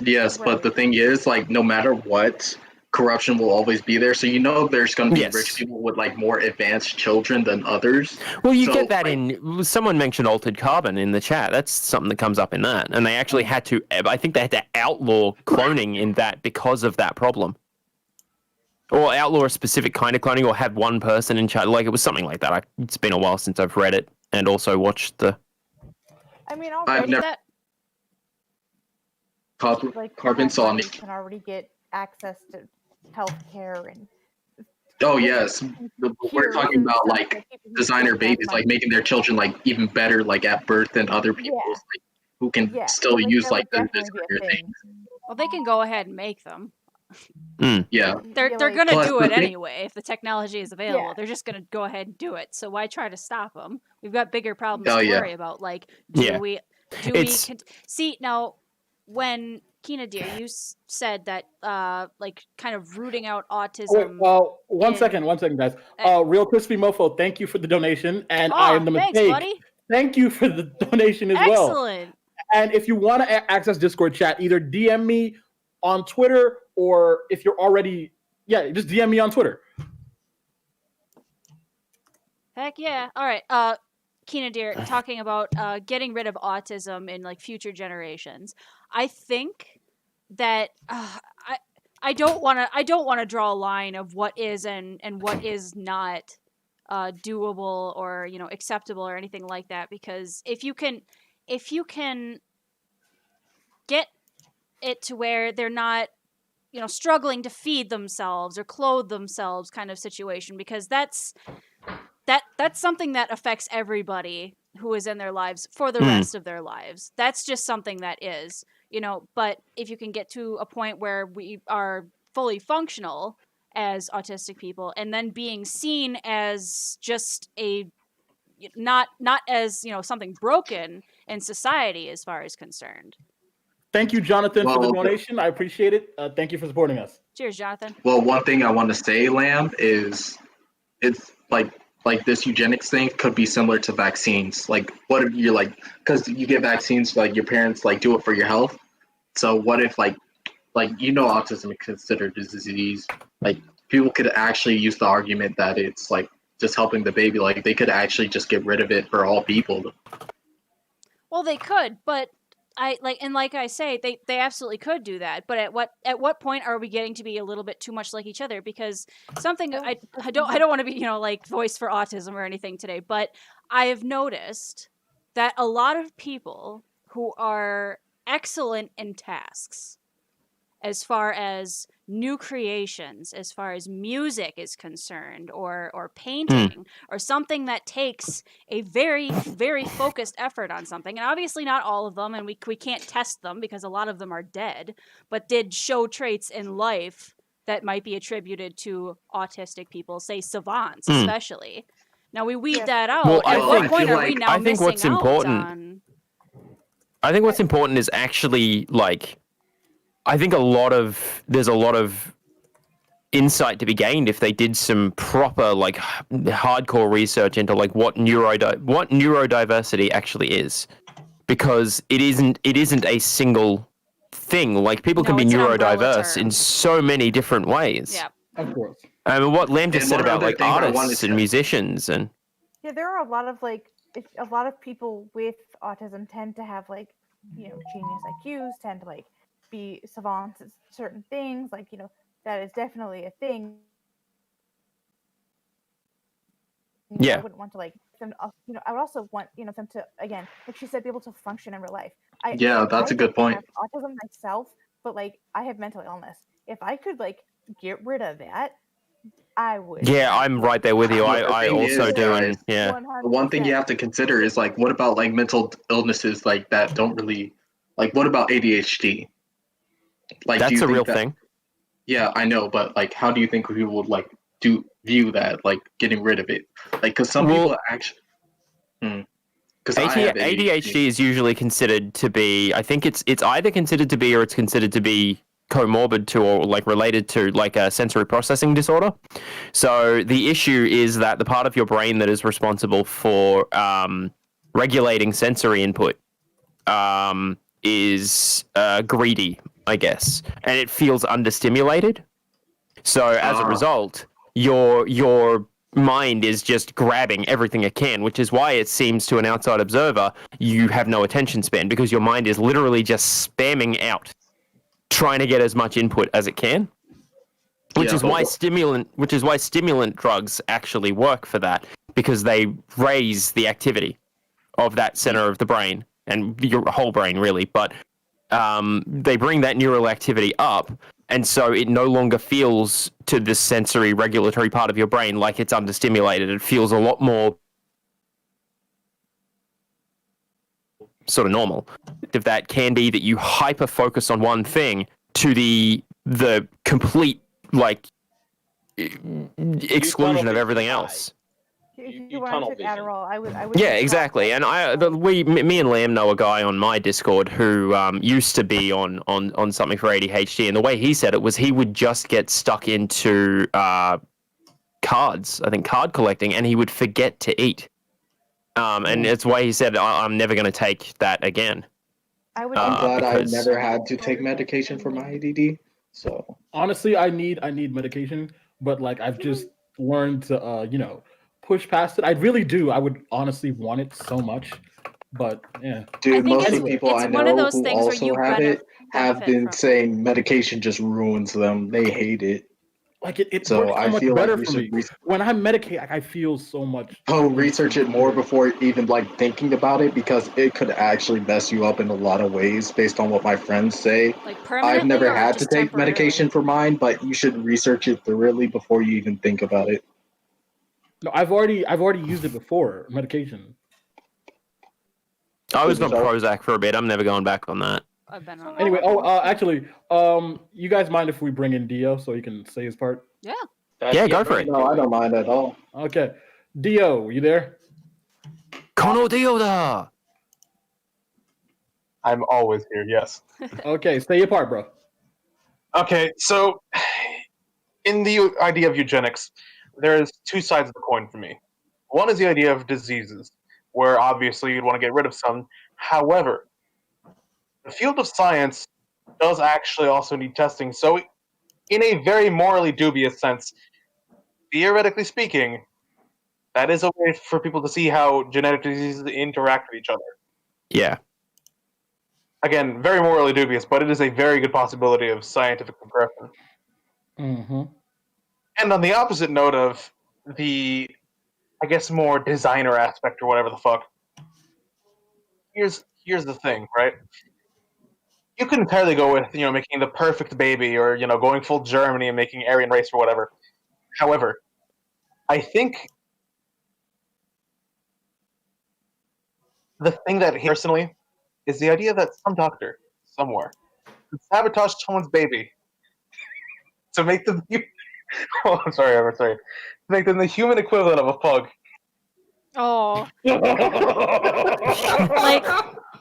yes, but the thing is, like, no matter what, corruption will always be there. So you know, there's going to be rich people with like more advanced children than others. Well, you So, get that like, in. Someone mentioned altered carbon in the chat. That's something that comes up in that, and they actually had to. I think they had to outlaw cloning in that because of that problem, or outlaw a specific kind of cloning, or have one person in charge. Like it was something like that. It's been a while since I've read it and also watched the. I mean, I've already, never that carbon saw minorities can already get access to healthcare and. Oh yes, we're talking and about stuff like that people who designer don't have babies, money. like making their children like even better like at birth than other people, Yeah. like, who can Yeah, still like, use that like would the definitely be a designer thing. things. well, they can go ahead and make them. Yeah, They're Yeah, they're like- gonna Plus, do the it thing- anyway if the technology is available. Yeah. They're just gonna go ahead and do it. So why try to stop them? We've got bigger problems Oh, to yeah. worry about. Like, do Yeah. we It's- see now? When Kina dear, you said that like kind of rooting out autism. Well, one in- second, guys. Real crispy mofo, thank you for the donation, and oh, I am the thanks, mistake. buddy. Thank you for the donation as well. Excellent. And if you want to access Discord chat, either DM me on Twitter, or if you're already, just DM me on Twitter. Heck yeah. All right. Kina dear, talking about getting rid of autism in like future generations. I think that I don't want to draw a line of what is and what is not doable or acceptable or anything like that, because if you can get it to where they're not struggling to feed themselves or clothe themselves kind of situation, because that's something that affects everybody who is in their lives for the rest of their lives. That's just something that is, but if you can get to a point where we are fully functional as autistic people, and then being seen as just not as, something broken in society as far as concerned. Thank you, Jonathan, for the Well, donation. I appreciate it. Thank you for supporting us. Cheers, Jonathan. well, one thing I want to say, Lamb, is it's like like this eugenics thing could be similar to vaccines. Like, what if you're like, because you get vaccines, like your parents like do it for your health. So what if like autism is considered a disease? Like people could actually use the argument that it's like just helping the baby. Like they could actually just get rid of it for all people. Well, they could, but like I say, they absolutely could do that. But at what point are we getting to be a little bit too much like each other? Because something I don't want to be like voice for autism or anything today, but I have noticed that a lot of people who are excellent in tasks, as far as new creations, as far as music is concerned, or painting, or something that takes a very, very focused effort on something. And obviously not all of them, and we can't test them because a lot of them are dead, but did show traits in life that might be attributed to autistic people, say savants especially. Now we weed that out. Well, At what I point feel are we like- now I think missing what's out important- on... I think what's important is actually like, I think there's a lot of insight to be gained if they did some proper like hardcore research into like what neurodiversity actually is, because it isn't a single thing. Like people can No, be it's an umbrella neurodiverse term. in so many different ways. Yeah. Of course. I mean, what Lam just And said one about other like thing I wanted artists and to- musicians and Yeah, there are a lot of a lot of people with autism tend to have genius IQs, tend to be savants at certain things. That is definitely a thing. Yeah. I wouldn't want to them. I would also want them to, again, like she said, be able to function in real life. Yeah, that's a good don't point. have autism myself, but I have mental illness. If I could get rid of that, I would. yeah, I'm right there with you. But the I thing also is, do, and guys, yeah. 100%. The one thing you have to consider is like, what about like mental illnesses like that don't really, like, what about ADHD? Like, do That's you a think real that- thing. Yeah, I know, but like, how do you think people would view that, like getting rid of it? Like, because some Well, people actually, because I have ADHD is usually considered to be, I think it's either considered to be or it's considered to be comorbid to or like related to like a sensory processing disorder. So the issue is that the part of your brain that is responsible for regulating sensory input is greedy, I guess, and it feels understimulated. So as a result, your mind is just grabbing everything it can, which is why it seems to an outside observer you have no attention span, because your mind is literally just spamming out, trying to get as much input as it can. Which is why stimulant drugs actually work for that, because they raise the activity of that center of the brain and your whole brain really, but they bring that neural activity up, and so it no longer feels to the sensory regulatory part of your brain like it's understimulated. It feels a lot more sort of normal. If that can be that you hyper focus on one thing to the complete exclusion of everything else. If you when I tunnel took vision. Adderall, I would. Yeah, exactly. And me and Liam know a guy on my Discord who used to be on something for ADHD, and the way he said it was he would just get stuck into cards, I think card collecting, and he would forget to eat. And it's why he said, I'm never going to take that again. I would. I'm glad I because- never had to take medication for my ADD. So Honestly, I need medication, but I've just learned to push past it. I really do. I would honestly want it so much, but yeah. dude, think most of it's- the people it's I one of know those who things where also you have it have benefit been from it. saying medication just ruins them. They hate it. It So works so I much feel better like we for me. should When I medicate, I feel so much. research it more before even thinking about it, because it could actually mess you up in a lot of ways based on what my friends say. Permanently, I've never or had to just take temporarily? medication for mine, but you should research it thoroughly before you even think about it. No, I've already used it before, medication. I was on So- Prozac for a bit. I'm never going back on that. I've been on. Anyway, actually, you guys mind if we bring in Dio so he can say his part? Yeah, go for it. No, I don't mind at all. Okay, Dio, you there? Kono Dioda! I'm always here, yes. Okay, stay apart, bro. Okay, so in the idea of eugenics, there's two sides of the coin for me. One is the idea of diseases, where obviously you'd want to get rid of some. However, the field of science does actually also need testing. So, in a very morally dubious sense, theoretically speaking, that is a way for people to see how genetic diseases interact with each other. Yeah. Again, very morally dubious, but it is a very good possibility of scientific progression. Mm-hmm. And on the opposite note of the, I guess, more designer aspect or whatever the fuck, here's the thing, right? You could entirely go with, making the perfect baby or, going full Germany and making Aryan race or whatever. However, I think the thing that personally is the idea that some doctor somewhere could sabotage someone's baby to make them. Oh, I'm sorry. To make them the human equivalent of a pug. Oh.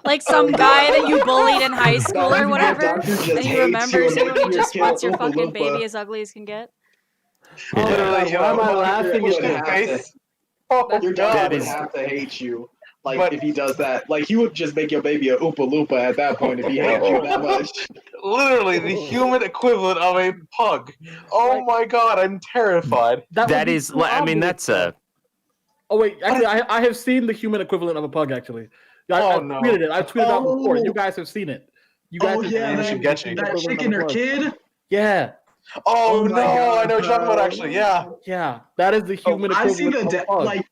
Like some guy that you bullied in high school or whatever, and he remembers you and he just wants your fucking baby as ugly as can get. Yeah. Literally, why am I laughing at this? Face. Oh, Your God. doctor would have to hate you. Like, if he does that. Like, he would just make your baby a Oompa Loompa at that point if he hates you that much. Literally the human equivalent of a pug. Oh my God, I'm terrified. That is, I mean, that's a. Oh wait, actually, I have seen the human equivalent of a pug. Actually, I've no. tweeted it. I've tweeted out before. You guys have seen it. You guys have seen that chick and her kid? Yeah. Oh, Oh no, my God, I know what you're talking about, bro. actually, yeah. Yeah, that is the human I equivalent see the of a dad. pug. Like,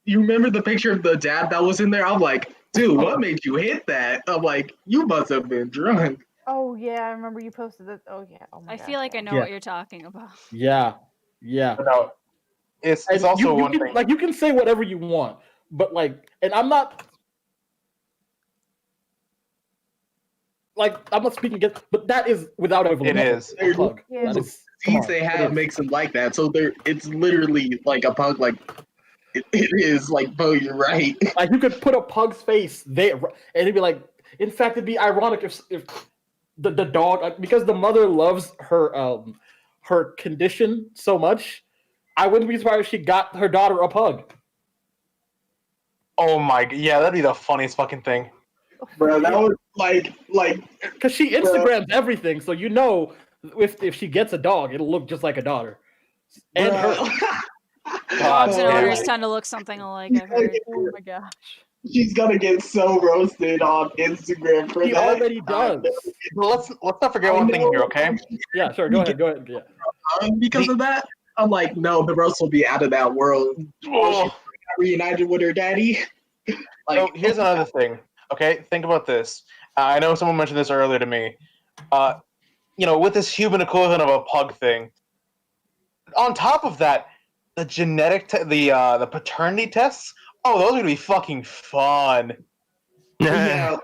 you remember the picture of the dad that was in there? I'm like, dude, what made you hit that? I'm like, you must have been drunk. Oh yeah, I remember you posted that. Oh yeah. Oh my I God, feel like I know Yeah. what you're talking about. Yeah. But no, it's And also you one can, thing. like, you can say whatever you want, but and I'm not I'm not speaking against, but that is without evolution. It is. A pug. Yeah. That is, Disease come on. they have makes them like that. So it's literally like a pug. Like it is like, Bo, you're right. Like, you could put a pug's face there, and it'd be like. In fact, it'd be ironic if the dog, because the mother loves her condition so much. I wouldn't be surprised if she got her daughter a pug. Oh my, yeah, that'd be the funniest fucking thing. Bro, that was like Because she Instagrams everything, so if she gets a dog, it'll look just like a daughter. And her. Dogs and damn owners it. tend to look something alike, I've heard. Oh my gosh. she's gonna get so roasted on Instagram for He that. already does. Let's not forget one thing here, okay? Yeah, sure. Go ahead. Yeah. Because of that, I'm like, no, the roast will be out of that world. Oh. Reunited with her daddy. Like, So here's another thing, okay? Think about this. I know someone mentioned this earlier to me. With this human equivalent of a pug thing, on top of that, the genetic, the paternity tests, those are gonna be fucking fun. yeah,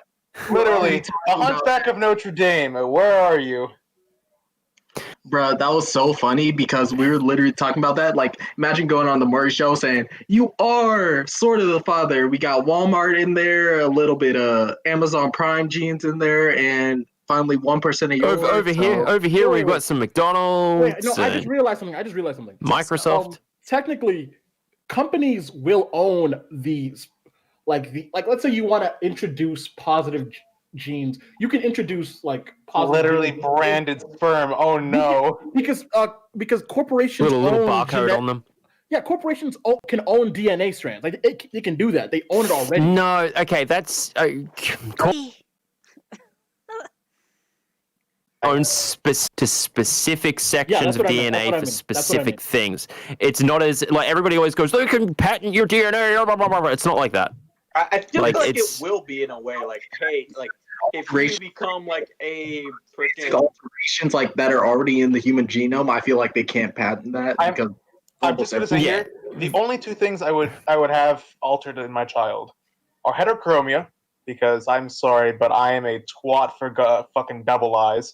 Literally, the Hunchback of Notre Dame. Where are you? bro, that was so funny because we were literally talking about that. Like, imagine going on the Murray show saying, you are sort of the father. We got Walmart in there, a little bit of Amazon Prime genes in there, and finally 1% of yours. Over here, we've got some McDonald's. Wait, no, I just realized something. Microsoft. Technically, companies will own these. Let's say you want to introduce positive genes, you can introduce positive Literally genes. branded sperm. Oh no! Because corporations little own barcode on them. Yeah, corporations can own DNA strands. Like they can do that. They own it already. No, okay, that's own to specific sections of DNA for specific things. It's not as everybody always goes, they can patent your DNA. Blah, blah, blah, blah. It's not like that. I feel like it it's- will be in a way. Like, hey, if you become a freaking Corporations that are already in the human genome, I feel like they can't patent that because I'm just gonna say here, the only two things I would have altered in my child are heterochromia, because I'm sorry, but I am a twat for fucking double eyes.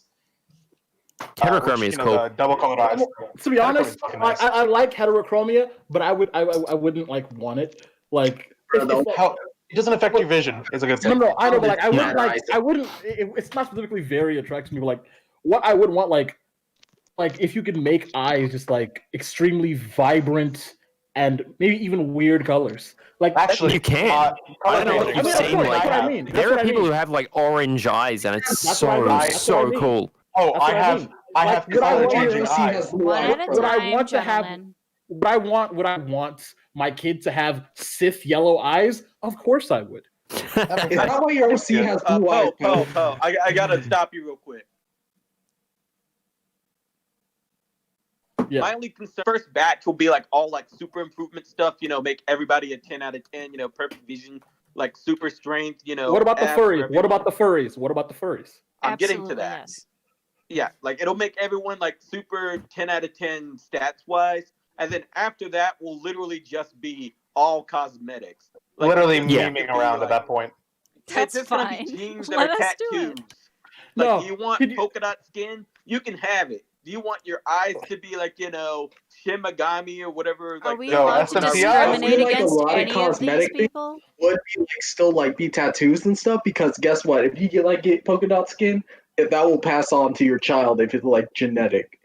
Heterochromia is cool. Double colored eyes. To be honest, fucking nice. I like heterochromia, but I wouldn't want it. It doesn't affect your vision. Is a good thing. No, I know, but I wouldn't it's not specifically very attractive to me. What I would want, if you could make eyes just extremely vibrant and maybe even weird colors. Like Actually, You can. color I don't know coding if you've is that's seen what like I mean. That's there what are I people mean. who have like orange eyes, and it's That's what I mean. That's what I so mean. cool. Oh, That's I what I have mean. I Like, have what I color want- changing ROC eyes. has blue One eyes, at a bro. What I time, want to have- gentlemen. Would I want my kid to have Sith yellow eyes? Of course I would. That makes Is sense. that why your OC has blue eyes? Poe, I gotta stop you real quick. Yeah. My only concern, first batch will be like all like super improvement stuff, make everybody a 10 out of 10, perfect vision, like super strength, What about the abs for furries? What everyone. about the furries? What about the furries? I'm getting to Absolutely, that. yes. Yeah, like it'll make everyone like super 10 out of 10 stats wise, and then after that will literally just be all cosmetics. Like, Literally it's just Yeah. going to memeing be, around like, at that point. That's it's just gonna fine. be jeans that Let are us do it. tattoos. Like, No, do you want could you- polka dot skin? You can have it. Do you want your eyes to be like, Shimagami or whatever? Are Like, we Yo, allowed to SMTI? discriminate Like, a against lot of any of these cosmetic things people? would be like still like be tattoos and stuff because guess what? If you get polka dot skin, that will pass on to your child if it's like genetic.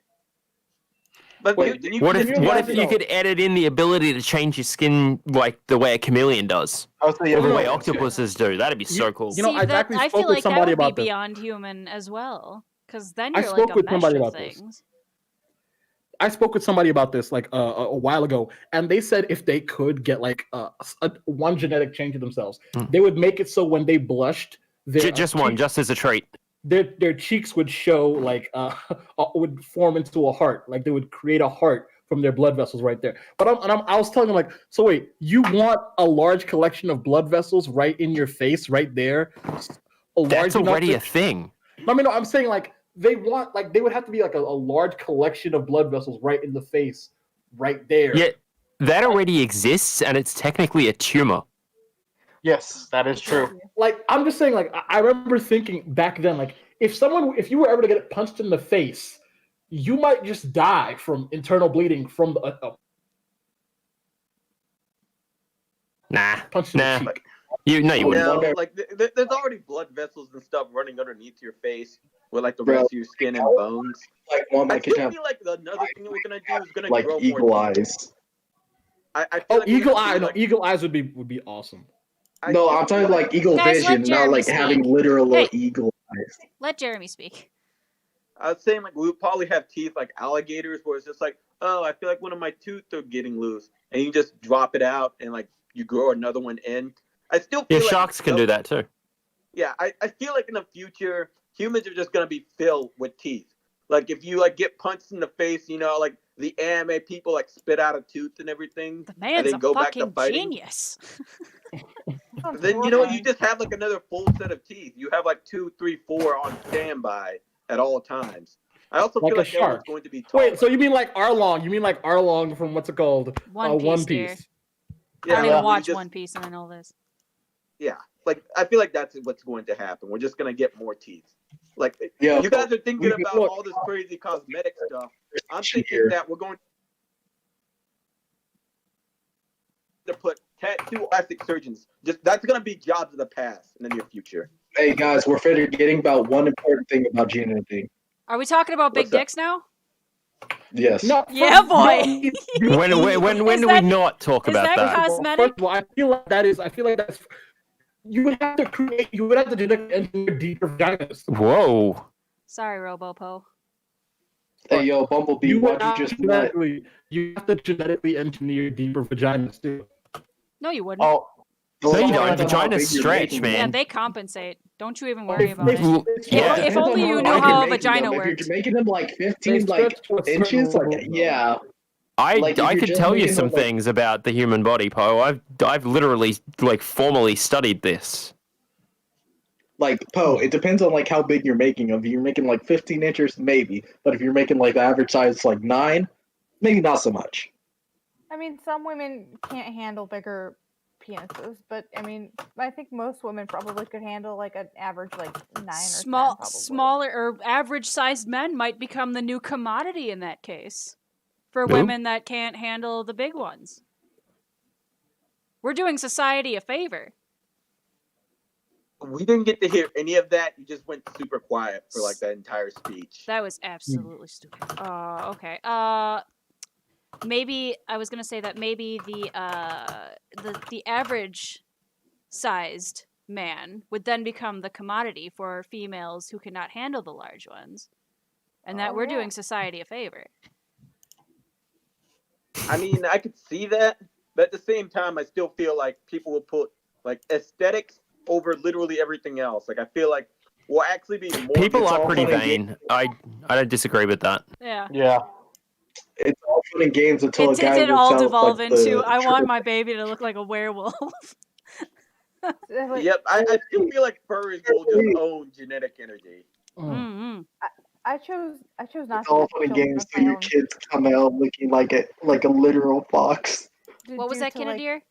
But Wait, then you What can if you what if imagine you though- could edit in the ability to change your skin like the way a chameleon does, I was or the no, way no. octopuses do? That'd be so cool. You know, See, I that, actually I spoke feel with like that somebody would be about this. beyond human as well, because then I you're spoke like a with mesh somebody of about this. things. I spoke with somebody about this like a while ago, and they said if they could get like one genetic change to themselves, they would make it so when they blushed, their Just one, cheeks- just as a treat. their cheeks would show like would form into a heart, like they would create a heart from their blood vessels right there. But I was telling them like, so wait, you want a large collection of blood vessels right in your face, right there? That's already a to, thing. I mean, no, I'm saying like they would have to be like a large collection of blood vessels right in the face, right there. Yet that already exists, and it's technically a tumor. Yes, that is true. Like I'm just saying, like I remember thinking back then, like if you were ever to get punched in the face, you might just die from internal bleeding from a Nah, punch in nah. the cheek. You wouldn't. No, like there's already blood vessels and stuff running underneath your face with like the Bro, rest of your skin and bones. Like one I my kid still have feel like another thing we're gonna do is gonna like grow eagle more teeth. eyes. I feel Oh, like we're eagle gonna eye! do, No, like- eagle eyes would be awesome. I No, still I'm feel talking like eagle Guys, let vision, not Jeremy like having speak. literal Hey. eagle eyes. Let Jeremy speak. I was saying like we would probably have teeth like alligators, where it's just like, oh, I feel like one of my teeth are getting loose, and you just drop it out and like you grow another one in. I still feel Yeah, like sharks can do that too. Yeah, I feel like in the future humans are just gonna be filled with teeth. Like if you like get punched in the face, like the anime people like spit out a tooth and everything, The and man's then a go back to fucking fighting. genius. Sounds Then you horrifying. just have like another full set of teeth. You have like 2, 3, 4 on standby at all times. I also Like feel a like everyone's shark. going to be taller. Wait, so you mean like Arlong? You mean like Arlong from what's it called? One Piece, One dear. Piece. I don't like, even we watch just- One Piece, and I know this. Yeah, like I feel like that's what's going to happen. We're just gonna get more teeth. Like Yeah, you guys are thinking we- about look. all this crazy cosmetic stuff. I'm Here. thinking that we're going to put tattoo plastic surgeons. That's gonna be jobs of the past in the near future. Hey guys, we're forgetting about one important thing about gene editing. Are we talking about big What's that? dicks now? Yes. No, Yeah, first- boy. no, When Is do that- we not talk is about that that? cosmetic? First of all, I feel like that's. You would have to genetically engineer deeper vaginas. Whoa. Sorry, Robopo. Hey yo, Bumblebee, You why'd would have you just nut? you have to genetically engineer deeper vaginas too. No, you wouldn't. Oh, No, you Someone don't. talking about Vaginas how big you're stretch, making man. Yeah, them. they compensate. Don't you even worry If- about if- it. yeah, If depends only on you how knew big how you're a making vagina them. If worked. you're making them like They 15 like stretch to a certain inches, like level. yeah. I Like, if you're could just tell you making some them, like- things about the human body, Poe. I've literally like formally studied this. Like Poe, it depends on like how big you're making them. If you're making like 15 inches, maybe. But if you're making like the average size like 9, maybe not so much. I mean, some women can't handle bigger penises, but I mean, I think most women probably could handle like an average like 9 or 10, probably. Smaller or average-sized men might become the new commodity in that case for Who? women that can't handle the big ones. We're doing society a favor. We didn't get to hear any of that. You just went super quiet for like that entire speech. That was absolutely stupid. Okay. maybe I was gonna say that maybe the average sized man would then become the commodity for females who cannot handle the large ones, and that we're doing society a favor. I mean, I could see that, but at the same time, I still feel like people will put like aesthetics over literally everything else. Like I feel like we'll actually be more. People are all pretty fun and vain. I don't disagree with that. Yeah. Yeah. It's all fun and games until It a guy did whips all out, devolve like, into the I want my baby to look like a werewolf. Like, Yep, I still feel like furries will just own genetic energy. Mm-hmm. I chose not It's to all have fun and children games of till my your own kids come out looking like a literal fox. What was due that, to, like, Kennedy?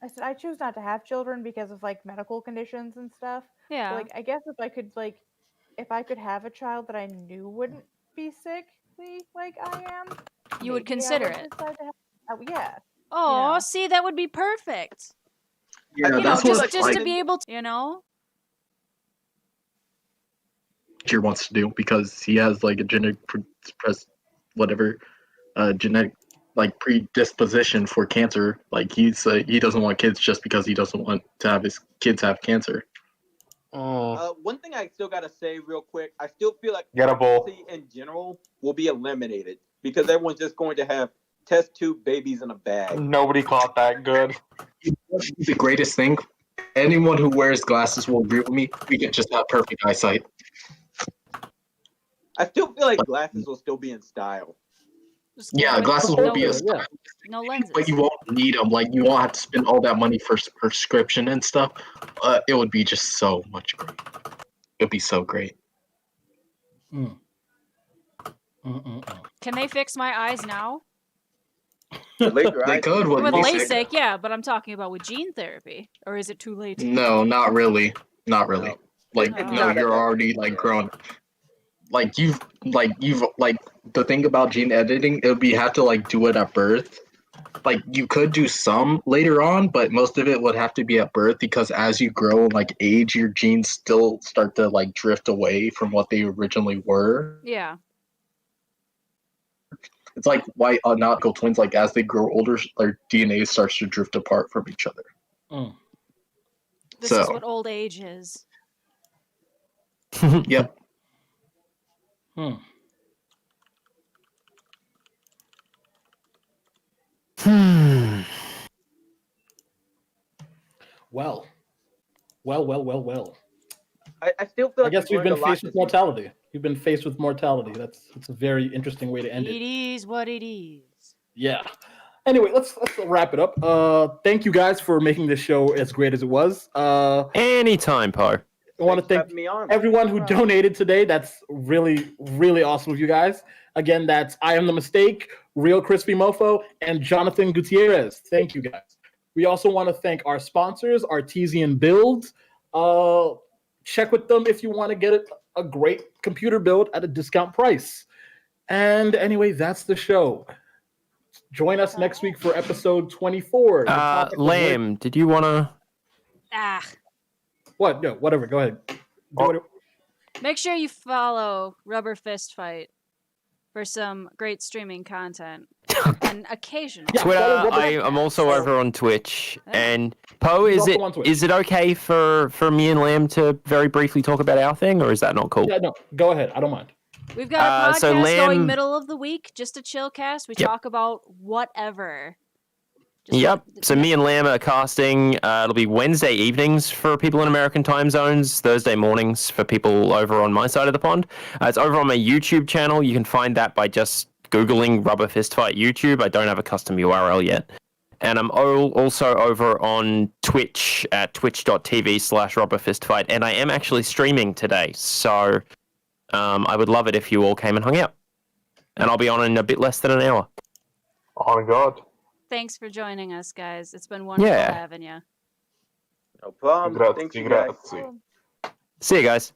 I said I choose not to have children because of like medical conditions and stuff. Yeah. So, like, I guess if I could have a child that I knew wouldn't be sickly like I am, You would maybe I consider would it. decide to have, yeah. Oh, know. see, that would be perfect. Yeah, You know, that's just what just to like be able to, you know. teacher wants to do because he has like a genetic whatever genetic like predisposition for cancer. Like he doesn't want kids just because he doesn't want to have his kids have cancer. One thing I still gotta say real quick, I still feel like Gettable. pregnancy in general will be eliminated because everyone's just going to have test tube babies in a bag. Nobody caught that good. The greatest thing, anyone who wears glasses will agree with me. We can just have perfect eyesight. I still feel like glasses will still be in style. Just Yeah, with glasses no, will be a yeah. no lenses. but you won't need them. Like you won't have to spend all that money for prescription and stuff. It would be just so much great. It'd be so great. Can they fix my eyes now? Later, They could With LASIK. LASIK, yeah, but I'm talking about with gene therapy. Or is it too late? No, not really. Not really. No. Like It's no, not you're that already bad. like grown. Like you've the thing about gene editing, it would be have to like do it at birth. Like you could do some later on, but most of it would have to be at birth because as you grow and like age, your genes still start to like drift away from what they originally were. Yeah. It's like why not identical twins, like as they grow older, their DNA starts to drift apart from each other. This So- is what old age is. Yep. Well. I still feel I like guess we've learned a been lot faced with this year. mortality. We've been faced with mortality. That's a very interesting way to end It it. is what it is. Yeah. Anyway, let's wrap it up. Thank you guys for making this show as great as it was. Anytime, Poe. I want to Thanks for thank having me on. everyone who donated today. That's really, really awesome of you guys. Again, that's I Am the Mistake, Real Crispy Mofo, and Jonathan Gutierrez. Thank you guys. We also want to thank our sponsors, Artesian Build. Check with them if you want to get a great computer build at a discount price. And anyway, that's the show. Join us next week for episode 24. The topic was Lamb, did you want to... Ah. What? No, whatever. Go ahead. Make sure you follow Rubber Fist Fight for some great streaming content. And occasionally. Yeah, Twitter, follow Rubber- I'm also over on Twitch. Yeah. And Poe, He's is also on Twitch. it okay for me and Lamb to very briefly talk about our thing, or is that not cool? Yeah, no, go ahead. I don't mind. We've got a podcast so Lamb- going middle of the week, just a chill cast. We Yep. talk about whatever. Just Yep. So me and Lamb are casting. It'll be Wednesday evenings for people in American time zones, Thursday mornings for people over on my side of the pond. It's over on my YouTube channel. You can find that by just Googling Rubber Fist Fight YouTube. I don't have a custom URL yet. And I'm also over on Twitch at twitch.tv/rubberfistfight. And I am actually streaming today. So I would love it if you all came and hung out. And I'll be on in a bit less than an hour. Oh my god. Thanks for joining us, guys. It's been wonderful Yeah. having you. No problem. Grazie, Thanks, you guys. grazie. See you guys.